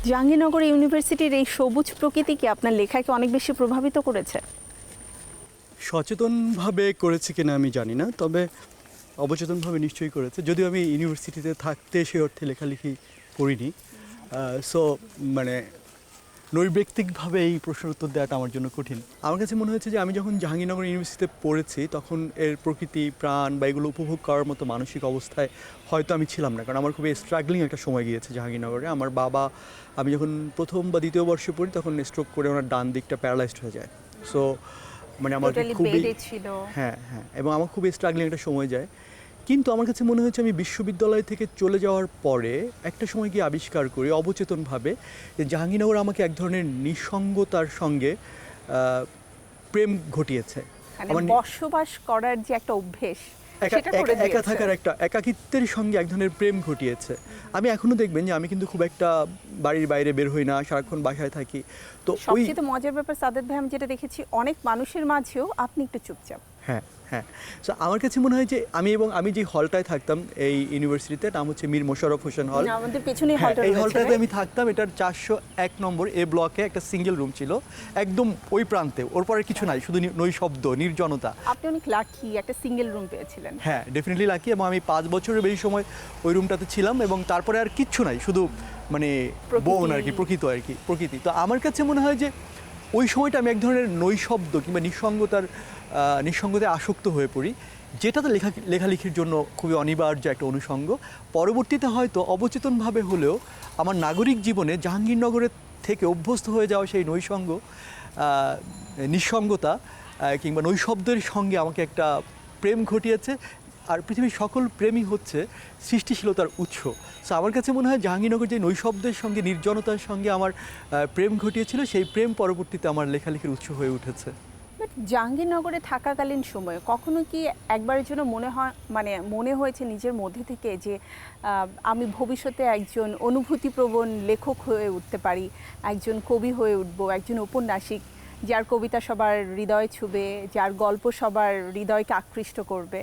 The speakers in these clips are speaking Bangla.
জাহাঙ্গীরনগর ইউনিভার্সিটির এই সবুজ প্রকৃতি কি আপনার লেখাকে অনেক বেশি প্রভাবিত করেছে? সচেতনভাবে করেছে কিনা আমি জানি না, তবে অবচেতনভাবে নিশ্চয়ই করেছে। যদিও আমি ইউনিভার্সিটিতে থাকতে সেই অর্থে লেখালেখি করিনি, সো মানে নৈর্ব্যক্তিকভাবে এই প্রশ্নের উত্তর দেওয়াটা আমার জন্য কঠিন। আমার কাছে মনে হয়েছে যে আমি যখন জাহাঙ্গীরনগর ইউনিভার্সিটিতে পড়েছি তখন এর প্রকৃতি, প্রাণ বা এগুলো উপভোগ করার মতো মানসিক অবস্থায় হয়তো আমি ছিলাম না, কারণ আমার খুবই স্ট্রাগলিং একটা সময় গিয়েছে জাহাঙ্গীরনগরে। আমার বাবা, আমি যখন প্রথম বা দ্বিতীয় বর্ষে পড়ি তখন স্ট্রোক করে ওনার ডান দিকটা প্যারালাইজড হয়ে যায়। সো মানে আমার খুবই হ্যাঁ, এবং আমার খুবই স্ট্রাগলিং একটা সময় যায়। কিন্তু আমার কাছে মনে হয়েছে আমি বিশ্ববিদ্যালয় থেকে চলে যাওয়ার পরে একটা সময় গিয়ে আবিষ্কার করি অবচেতনভাবে যে জাহাঙ্গীরনগর আমাকে এক ধরনের নিঃসঙ্গতার সঙ্গে প্রেম ঘটিয়েছে। আমার বসবাস করার যে একটা অভ্যেস, একা থাকার একটা একাকিত্বের সঙ্গে এক ধরনের প্রেম ঘটিয়েছে। আমি এখনো দেখবেন যে আমি কিন্তু খুব একটা বাড়ির বাইরে বের হই না, সারাক্ষণ বাসায় থাকি। তো সবচেয়ে মজার ব্যাপার সাদেত ভাই, আমি যেটা দেখেছি অনেক মানুষের মাঝেও আপনি একটু চুপচাপ। হ্যাঁ, সো আমার কাছে মনে হয় যে আমি যে হলটায় থাকতাম এই ইউনিভার্সিটিতে, নাম হচ্ছে মীর মোশাররফ হোসেন হল। আমাদের পেছনে এই হলটাতে আমি থাকতাম, এটার 401 নম্বর এ ব্লকে একটা সিঙ্গেল রুম ছিল, একদম ওই প্রান্তে। ওর পরে কিছু নাই, শুধু নৈশব্দ, নির্জনতা। আপনি অনেক লাকি, একটা সিঙ্গেল রুম পেয়েছিলেন। হ্যাঁ, ডেফিনেটলি লাকি। এবং আমি 5 বছরের বেশি সময় ওই রুমটাতে ছিলাম, এবং তারপরে আর কিচ্ছু নাই, শুধু মানে বন আর কি, প্রকৃতি। তো আমার কাছে মনে হয় যে ওই সময়টা আমি এক ধরনের নৈশব্দ কিংবা নিঃসঙ্গতায় আসক্ত হয়ে পড়ি, যেটাতে লেখালেখির জন্য খুবই অনিবার্য একটা অনুষঙ্গ। পরবর্তীতে হয়তো অবচেতনভাবে হলেও আমার নাগরিক জীবনে জাহাঙ্গীরনগরের থেকে অভ্যস্ত হয়ে যাওয়া সেই নিঃসঙ্গতা কিংবা নৈশব্দের সঙ্গে আমাকে একটা প্রেম ঘটিয়েছে। আর পৃথিবীর সকল প্রেমই হচ্ছে সৃষ্টিশীলতার উৎস। সো আমার কাছে মনে হয় জাহাঙ্গীরনগর যে নৈশব্দের সঙ্গে, নির্জনতার সঙ্গে আমার প্রেম ঘটিয়েছিল, সেই প্রেম পরবর্তীতে আমার লেখালেখির উৎস হয়ে উঠেছে। জাহাঙ্গীরনগরে থাকাকালীন সময়ে কখনো কি একবারের জন্য মনে হয়েছে নিজের মধ্যে থেকে যে আমি ভবিষ্যতে একজন অনুভূতিপ্রবণ লেখক হয়ে উঠতে পারি, একজন কবি হয়ে উঠব, একজন ঔপন্যাসিক যার কবিতা সবার হৃদয় ছুবে, যার গল্প সবার হৃদয়কে আকৃষ্ট করবে?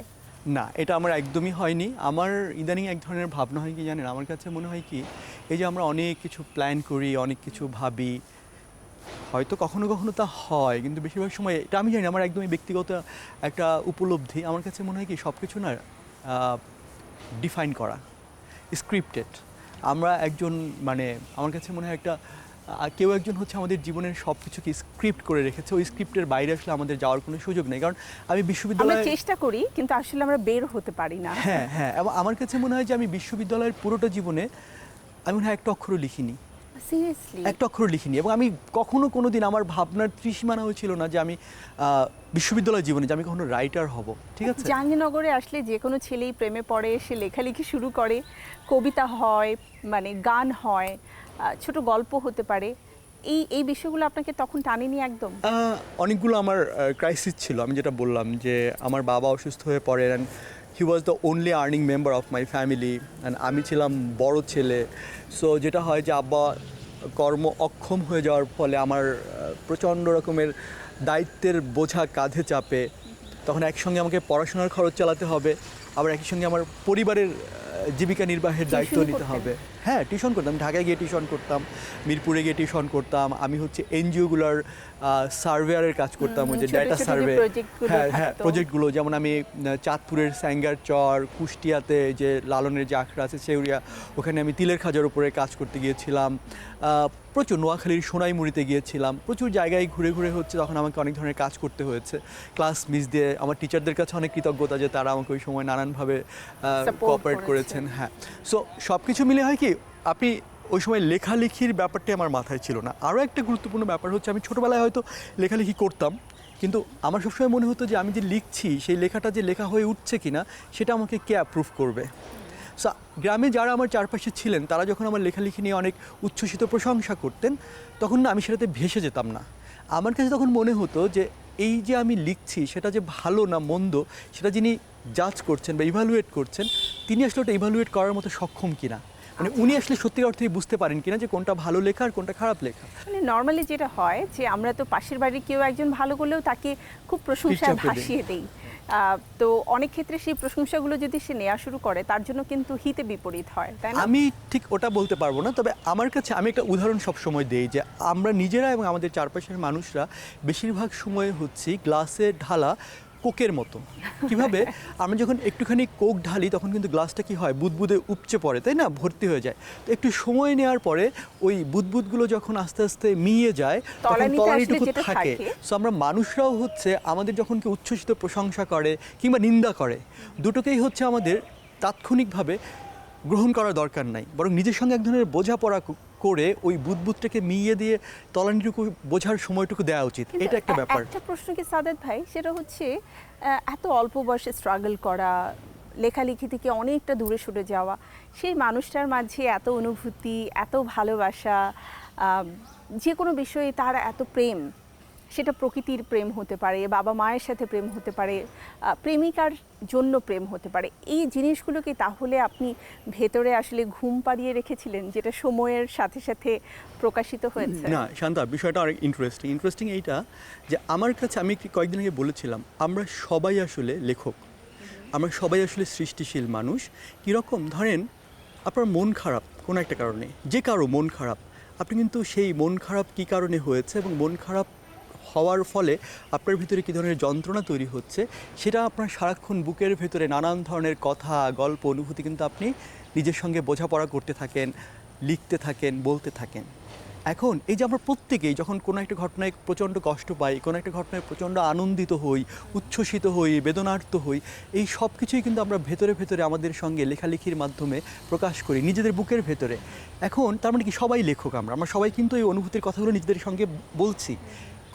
না, এটা আমার একদমই হয়নি। আমার ইদানিং এক ধরনের ভাবনা হয় কি জানেন, আমার কাছে মনে হয় কি, এই যে আমরা অনেক কিছু প্ল্যান করি, অনেক কিছু ভাবি, হয়তো কখনো কখনো তা হয়, কিন্তু বেশিরভাগ সময় এটা আমি জানি, আমার একদমই ব্যক্তিগত একটা উপলব্ধি। আমার কাছে মনে হয় কি, সব কিছু না ডিফাইন করা, স্ক্রিপ্টেড। আমরা একজন আমার কাছে মনে হয় কেউ একজন হচ্ছে আমাদের জীবনের সব কিছুকে স্ক্রিপ্ট করে রেখেছে। ওই স্ক্রিপ্টের বাইরে আসলে আমাদের যাওয়ার কোনো সুযোগ নেই, কারণ আমি বিশ্ববিদ্যালয়ে চেষ্টা করি কিন্তু আসলে আমরা বের হতে পারি না। হ্যাঁ, এবং আমার কাছে মনে হয় যে আমি বিশ্ববিদ্যালয়ের পুরোটা জীবনে আমি মনে হয় একটা অক্ষরও লিখিনি, একটা অক্ষর লিখিনি। এবং আমি কোনো দিন আমার ভাবনার ত্রিসীমানা হয়েছিল না যে আমি বিশ্ববিদ্যালয় জীবনে যে আমি কখনো রাইটার হব। ঠিক আছে, জাহাঙ্গীরনগরে আসলে যে কোনো ছেলেই প্রেমে পড়ে, সে লেখালেখি শুরু করে, কবিতা হয়, গান হয়, ছোট গল্প হতে পারে। এই বিষয়গুলো আপনাকে তখন টানেনি? একদম অনেকগুলো আমার ক্রাইসিস ছিল। আমি যেটা বললাম যে আমার বাবা অসুস্থ হয়ে পড়ে, and he was the only earning member of my family, and আমি ছিলাম বড় ছেলে। সো যেটা হয় যে আব্বা কর্ম অক্ষম হয়ে যাওয়ার ফলে আমার প্রচণ্ড রকমের দায়িত্বের বোঝা কাঁধে চাপে। তখন একসঙ্গে আমাকে পড়াশোনার খরচ চালাতে হবে, আবার একই সঙ্গে আমার পরিবারের জীবিকা নির্বাহের দায়িত্ব নিতে হবে। হ্যাঁ, টিউশন করতাম, ঢাকায় গিয়ে টিউশন করতাম, মিরপুরে গিয়ে টিউশন করতাম। আমি হচ্ছে এনজিওগুলোর সার্ভেয়ারের কাজ করতাম, ওই যে ডাটা সার্ভে, হ্যাঁ প্রজেক্টগুলো। যেমন আমি চাঁদপুরের স্যাঙ্গার চর, কুষ্টিয়াতে যে লালনের যে আখড়া আছে সেউরিয়া, ওখানে আমি তিলের খাজার উপরে কাজ করতে গিয়েছিলাম। প্রচুর নোয়াখালীর সোনাইমুড়িতে গিয়েছিলাম, প্রচুর জায়গায় ঘুরে হচ্ছে তখন আমাকে অনেক ধরনের কাজ করতে হয়েছে। ক্লাস মিস দিয়ে আমার টিচারদের কাছে অনেক কৃতজ্ঞতা যে তারা আমাকে ওই সময় নানানভাবে কোঅপারেট করেছেন। হ্যাঁ, সো সব কিছু মিলে হয় কি, আপনি ওই সময় লেখালেখির ব্যাপারটাই আমার মাথায় ছিল না। আরও একটা গুরুত্বপূর্ণ ব্যাপার হচ্ছে, আমি ছোটোবেলায় হয়তো লেখালেখি করতাম, কিন্তু আমার সবসময় মনে হতো যে আমি যে লিখছি সেই লেখাটা যে লেখা হয়ে উঠছে কিনা সেটা আমাকে কে অ্যাপ্রুভ করবে। সো গ্রামে যারা আমার চারপাশে ছিলেন তারা যখন আমার লেখালেখি নিয়ে অনেক উচ্ছ্বসিত প্রশংসা করতেন, তখন না আমি সেটাতে ভেসে যেতাম না। আমার কাছে তখন মনে হতো যে এই যে আমি লিখছি সেটা যে ভালো না মন্দ, সেটা যিনি জাজ করছেন বা ইভালুয়েট করছেন, তিনি আসলে ওটা ইভালুয়েট করার মতো সক্ষম কিনা, উনি আসলে সত্যি অর্থেই বুঝতে পারেন কিনা যে কোনটা ভালো লেখা আর কোনটা খারাপ লেখা। নর্মালি যেটা হয় যে আমরা তো পাশের বাড়ির কেউ একজন ভালো করলেও তাকে খুব প্রশংসায় ভাসিয়ে দেই, তো অনেক ক্ষেত্রে সেই প্রশংসাগুলো যদি সে নেওয়া শুরু করে তার জন্য কিন্তু হিতে বিপরীত হয়, তাই না? আমি ঠিক ওটা বলতে পারবো না, তবে আমার কাছে আমি একটা উদাহরণ সবসময় দেই যে আমরা নিজেরা এবং আমাদের চারপাশের মানুষরা বেশিরভাগ সময় হচ্ছি গ্লাসে ঢালা কোকের মতো। কিভাবে আমরা যখন একটুখানি কোক ঢালি তখন কিন্তু গ্লাসটা কি হয়, বুদবুদে উপচে পড়ে, তাই না, ভর্তি হয়ে যায়। তো একটু সময় নেওয়ার পরে ওই বুদবুদগুলো যখন আস্তে আস্তে মিয়ে যায় তখন তলানিতে আসলে তলানিটুকু যেটা থাকে। থাকে। সো আমরা মানুষরাও হচ্ছে আমাদের যখন কেউ উচ্ছ্বসিত প্রশংসা করে কিংবা নিন্দা করে, দুটোকেই হচ্ছে আমাদের তাৎক্ষণিকভাবে গ্রহণ করার দরকার নাই, বরং নিজের সঙ্গে এক ধরনের বোঝাপড়া করে ওই বুদবুদটাকে মিইয়ে দিয়ে তলানিটুকু বোঝার সময়টুকু দেওয়া উচিত। কিন্তু এটা একটা ব্যাপার। একটা প্রশ্ন কি সাদেত ভাই, সেটা হচ্ছে এত অল্প বয়সে স্ট্রাগল করা, লেখালেখি থেকে অনেকটা দূরে সরে যাওয়া, সেই মানুষটার মাঝে এত অনুভূতি, এত ভালোবাসা, যে কোনো বিষয়ে তার এত প্রেম, সেটা প্রকৃতির প্রেম হতে পারে, বাবা মায়ের সাথে প্রেম হতে পারে, প্রেমিকার জন্য প্রেম হতে পারে। এই জিনিসগুলোকে তাহলে আপনি ভেতরে আসলে ঘুম পাড়িয়ে রেখেছিলেন, যেটা সময়ের সাথে সাথে প্রকাশিত হয়েছে? না শান্তা, বিষয়টা অনেক ইন্টারেস্টিং এইটা যে আমার কাছে, আমি কয়েকদিন আগে বলেছিলাম, আমরা সবাই আসলে লেখক, আমরা সবাই আসলে সৃষ্টিশীল মানুষ। কীরকম, ধরেন আপনার মন খারাপ কোনো একটা কারণে, যে কারো মন খারাপ, আপনি কিন্তু সেই মন খারাপ কী কারণে হয়েছে এবং মন খারাপ হওয়ার ফলে আপনার ভিতরে কী ধরনের যন্ত্রণা তৈরি হচ্ছে, সেটা আপনার সারাক্ষণ বুকের ভেতরে নানান ধরনের কথা, গল্প, অনুভূতি কিন্তু আপনি নিজের সঙ্গে বোঝাপড়া করতে থাকেন, লিখতে থাকেন, বলতে থাকেন। এখন এই যে আমরা প্রত্যেকেই যখন কোনো একটা ঘটনায় প্রচণ্ড কষ্ট পাই, কোনো একটা ঘটনায় প্রচণ্ড আনন্দিত হই, উচ্ছ্বসিত হই, বেদনার্ত হই, এই সব কিছুই কিন্তু আমরা ভেতরে ভেতরে আমাদের সঙ্গে লেখালেখির মাধ্যমে প্রকাশ করি নিজেদের বুকের ভেতরে। এখন তার মানে কি সবাই লেখক, আমরা সবাই কিন্তু এই অনুভূতির কথাগুলো নিজেদের সঙ্গে বলছি।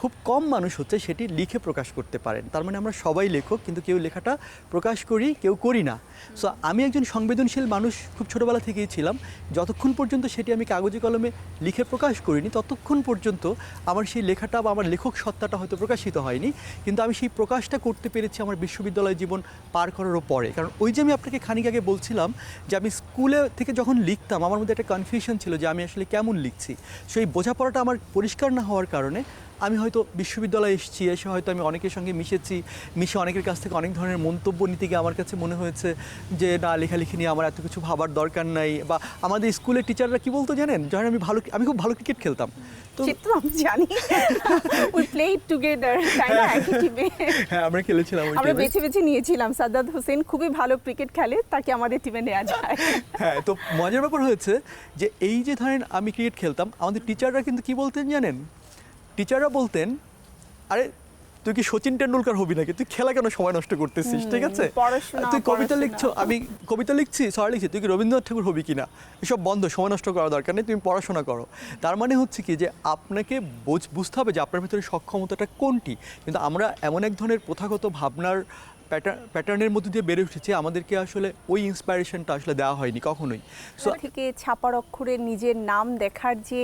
খুব কম মানুষ হচ্ছে সেটি লিখে প্রকাশ করতে পারেন। তার মানে আমরা সবাই লেখক, কিন্তু কেউ লেখাটা প্রকাশ করি, কেউ করি না। সো আমি একজন সংবেদনশীল মানুষ খুব ছোটোবেলা থেকেই ছিলাম। যতক্ষণ পর্যন্ত সেটি আমি কাগজে কলমে লিখে প্রকাশ করিনি, ততক্ষণ পর্যন্ত আমার সেই লেখাটা বা আমার লেখক সত্তাটা হয়তো প্রকাশিত হয়নি। কিন্তু আমি সেই প্রকাশটা করতে পেরেছি আমার বিশ্ববিদ্যালয় জীবন পার করারও পরে। কারণ ওই যে আমি আপনাকে খানিক আগে বলছিলাম যে আমি স্কুলে থেকে যখন লিখতাম আমার মধ্যে একটা কনফিউশন ছিল যে আমি আসলে কেমন লিখছি। সেই বোঝাপড়াটা আমার পরিষ্কার না হওয়ার কারণে আমি হয়তো বিশ্ববিদ্যালয়ে এসে হয়তো আমি অনেকের সঙ্গে মিশে অনেকের কাছ থেকে অনেক ধরনের মন্তব্য নিতে গিয়ে আমার কাছে মনে হয়েছে যে না, লেখালেখি নিয়ে আমার এত কিছু ভাবার দরকার নাই। বা আমাদের স্কুলের টিচাররা কি বলতো জানেন, যখন আমি খুব ভালো ক্রিকেট খেলতাম, তো সেটা আমি জানি, উই প্লেড টুগেদার, তাই না, একই টিমে। হ্যাঁ, আমরা খেলেছিলাম ওই আমরা টিমে। বেছে বেছে নিয়েছিলাম, সাদ্দাত হোসেন খুবই ভালো ক্রিকেট খেলে, তাকে আমাদের টিমে নেওয়া যায়। হ্যাঁ, তো মজার ব্যাপার হয়েছে যে এই যে ধরেন আমি ক্রিকেট খেলতাম, আমাদের টিচাররা কিন্তু কি বলতেন জানেন, টিচাররা বলতেন, আরে তুই কি সচিন টেন্ডুলকার হবি নাকি, তুই খেলা কেন সময় নষ্ট করতেছিস, ঠিক আছে, তুই কবিতা লিখছো, আমি কবিতা লিখছি, সরি লিখছি, তুই কি রবীন্দ্রনাথ ঠাকুর হবি কিনা, এসব বন্ধ, সময় নষ্ট করার দরকার নেই, তুমি পড়াশোনা করো। তার মানে হচ্ছে কি যে আপনাকে বুঝতে হবে যে আপনার ভিতরে সক্ষমতাটা কোনটি। কিন্তু আমরা এমন এক ধরনের প্রথাগত ভাবনার প্যাটার্নের মধ্যে দিয়ে বেড়ে উঠেছি, আমাদেরকে আসলে ওই ইন্সপাইরেশনটা আসলে দেওয়া হয়নি কখনোই। সো থেকে ছাপার অক্ষরে নিজের নাম দেখার যে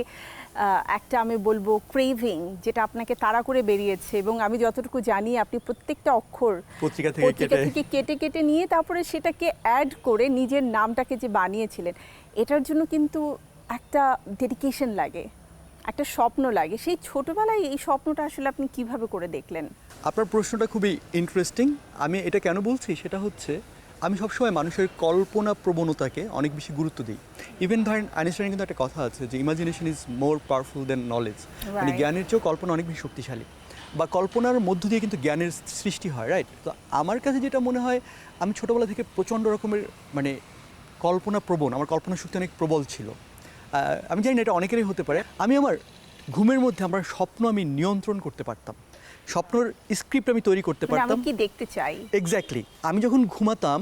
একটা, আমি বলবো ক্রেভিং, যেটা আপনাকে তাড়া করে বেরিয়েছে, এবং আমি যতটুকু জানি আপনি প্রত্যেকটা অক্ষর পত্রিকা থেকে কেটে কেটে নিয়ে তারপরে সেটাকে অ্যাড করে নিজের নামটাকে যে বানিয়েছিলেন, এটার জন্য কিন্তু একটা ডেডিকেশন লাগে, একটা স্বপ্ন লাগে। সেই ছোটবেলায় এই স্বপ্নটা আসলে আপনি কিভাবে করে দেখলেন? আপনার প্রশ্নটা খুবই ইন্টারেস্টিং। আমি এটা কেন বলছি সেটা হচ্ছে, আমি সবসময় মানুষের কল্পনা প্রবণতাকে অনেক বেশি গুরুত্ব দিই। ইভেন ধরেন আইনস্টাইনের কিন্তু একটা কথা আছে যে imagination is more powerful than knowledge, মানে জ্ঞানের চেয়েও কল্পনা অনেক বেশি শক্তিশালী, বা কল্পনার মধ্য দিয়ে কিন্তু জ্ঞানের সৃষ্টি হয়, রাইট। তো আমার কাছে যেটা মনে হয়, আমি ছোটোবেলা থেকে প্রচণ্ড রকমের মানে কল্পনা প্রবণ, আমার কল্পনা শক্তি অনেক প্রবল ছিল। আমি জানি না এটা অনেকেরই হতে পারে। আমি আমার ঘুমের মধ্যে আমার স্বপ্ন আমি নিয়ন্ত্রণ করতে পারতাম, স্বপ্নর স্ক্রিপ্ট আমি তৈরি করতে পারতাম। আমি কি দেখতে চাই, এক্স্যাক্টলি। আমি যখন ঘুমাতাম,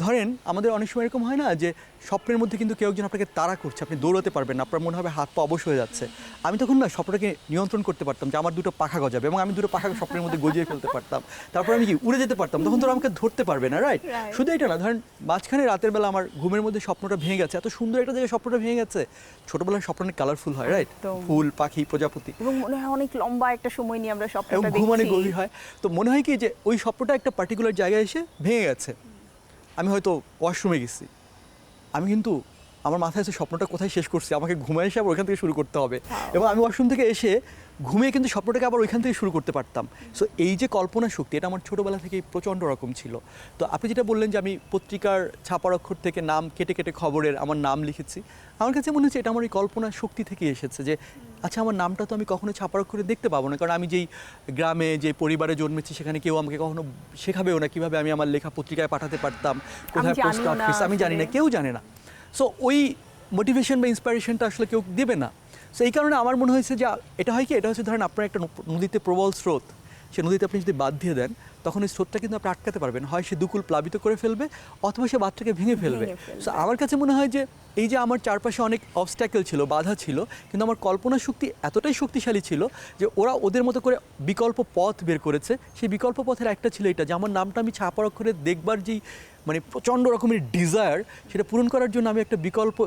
ধরেন আমাদের অনেক সময় এরকম হয় না যে স্বপ্নের মধ্যে কিন্তু কেউ একজন আপনাকে তাড়া করছে, আপনি দৌড়াতে পারবেন না, আপনার মনে হবে হাত পা অবশ হয়ে যাচ্ছে। আমি তখন না স্বপ্নটাকে নিয়ন্ত্রণ করতে পারতাম যে আমার দুটো পাখা গজাবে, এবং আমি দুটো পাখা স্বপ্নের মধ্যে গজিয়ে ফেলতে পারতাম। তারপর আমি কি উড়ে যেতে পারতাম, তখন তো আমাকে ধরতে পারবে না, রাইট। শুধু এটা না, ধরেন মাঝখানে রাতের বেলা আমার ঘুমের মধ্যে স্বপ্নটা ভেঙে গেছে, এত সুন্দর একটা জায়গায় স্বপ্নটা ভেঙে গেছে। ছোটবেলার স্বপ্ন অনেক কালারফুল হয়, রাইট, ফুল, পাখি, প্রজাপতি, এবং মনে হয় অনেক লম্বা একটা সময় নিয়ে আমরা এবং স্বপ্নটা ঘুম অনেক দেখছি। গভীর হয়। তো মনে হয় কি যে ওই স্বপ্নটা একটা পার্টিকুলার জায়গায় এসে ভেঙে গেছে। আমি হয়তো ওয়াশরুমে গেছি, আমি কিন্তু আমার মাথায় আছে স্বপ্নটা কোথায় শেষ করছি, আমাকে ঘুমায় এসে আবার ওইখান থেকে শুরু করতে হবে। এবং আমি ওয়াশরুম থেকে এসে ঘুমিয়ে কিন্তু স্বপ্নটাকে আবার ওইখান থেকে শুরু করতে পারতাম। সো এই যে কল্পনা শক্তি, এটা আমার ছোটোবেলা থেকেই প্রচণ্ড রকম ছিল। তো আপনি যেটা বললেন যে আমি পত্রিকার ছাপার অক্ষর থেকে নাম কেটে কেটে খবরের আমার নাম লিখেছি, আমার কাছে মনে হচ্ছে এটা আমার এই কল্পনা শক্তি থেকে এসেছে যে আচ্ছা আমার নামটা তো আমি কখনো ছাপার অক্ষরে দেখতে পাবো না, কারণ আমি যেই গ্রামে যে পরিবারে জন্মেছি সেখানে কেউ আমাকে কখনো শেখাবেও না কীভাবে আমি আমার লেখা পত্রিকায় পাঠাতে পারতাম, কোথায় পোস্ট জানিও না অফিস আমি জানি না, আসলে। কেউ জানে না। সো ওই মোটিভেশন বা ইন্সপিরেশনটা আসলে কেউ দেবে না। সো এই কারণে আমার মনে হয়েছে যে এটা হয় কি, এটা হচ্ছে ধরেন আপনার একটা নদীতে প্রবল স্রোত, সে নদীতে আপনি যদি বাঁধ দিয়ে দেন তখন এই স্রোতটা কিন্তু আপনি আটকাতে পারবেন, হয় সে দুকুল প্লাবিত করে ফেলবে অথবা সে বাঁধটাকে ভেঙে ফেলবে। সো আমার কাছে মনে হয় যে এই যে আমার চারপাশে অনেক অবস্ট্যাকেল ছিল, বাধা ছিল, কিন্তু আমার কল্পনা শক্তি এতটাই শক্তিশালী ছিল যে ওরা ওদের মতো করে বিকল্প পথ বের করেছে। সেই বিকল্প পথের একটা ছিল এটা যে আমার নামটা আমি ছাপার অক্ষরে দেখবার যেই মানে প্রচণ্ড রকমের ডিজায়ার, সেটা পূরণ করার জন্য আমি একটা বিকল্প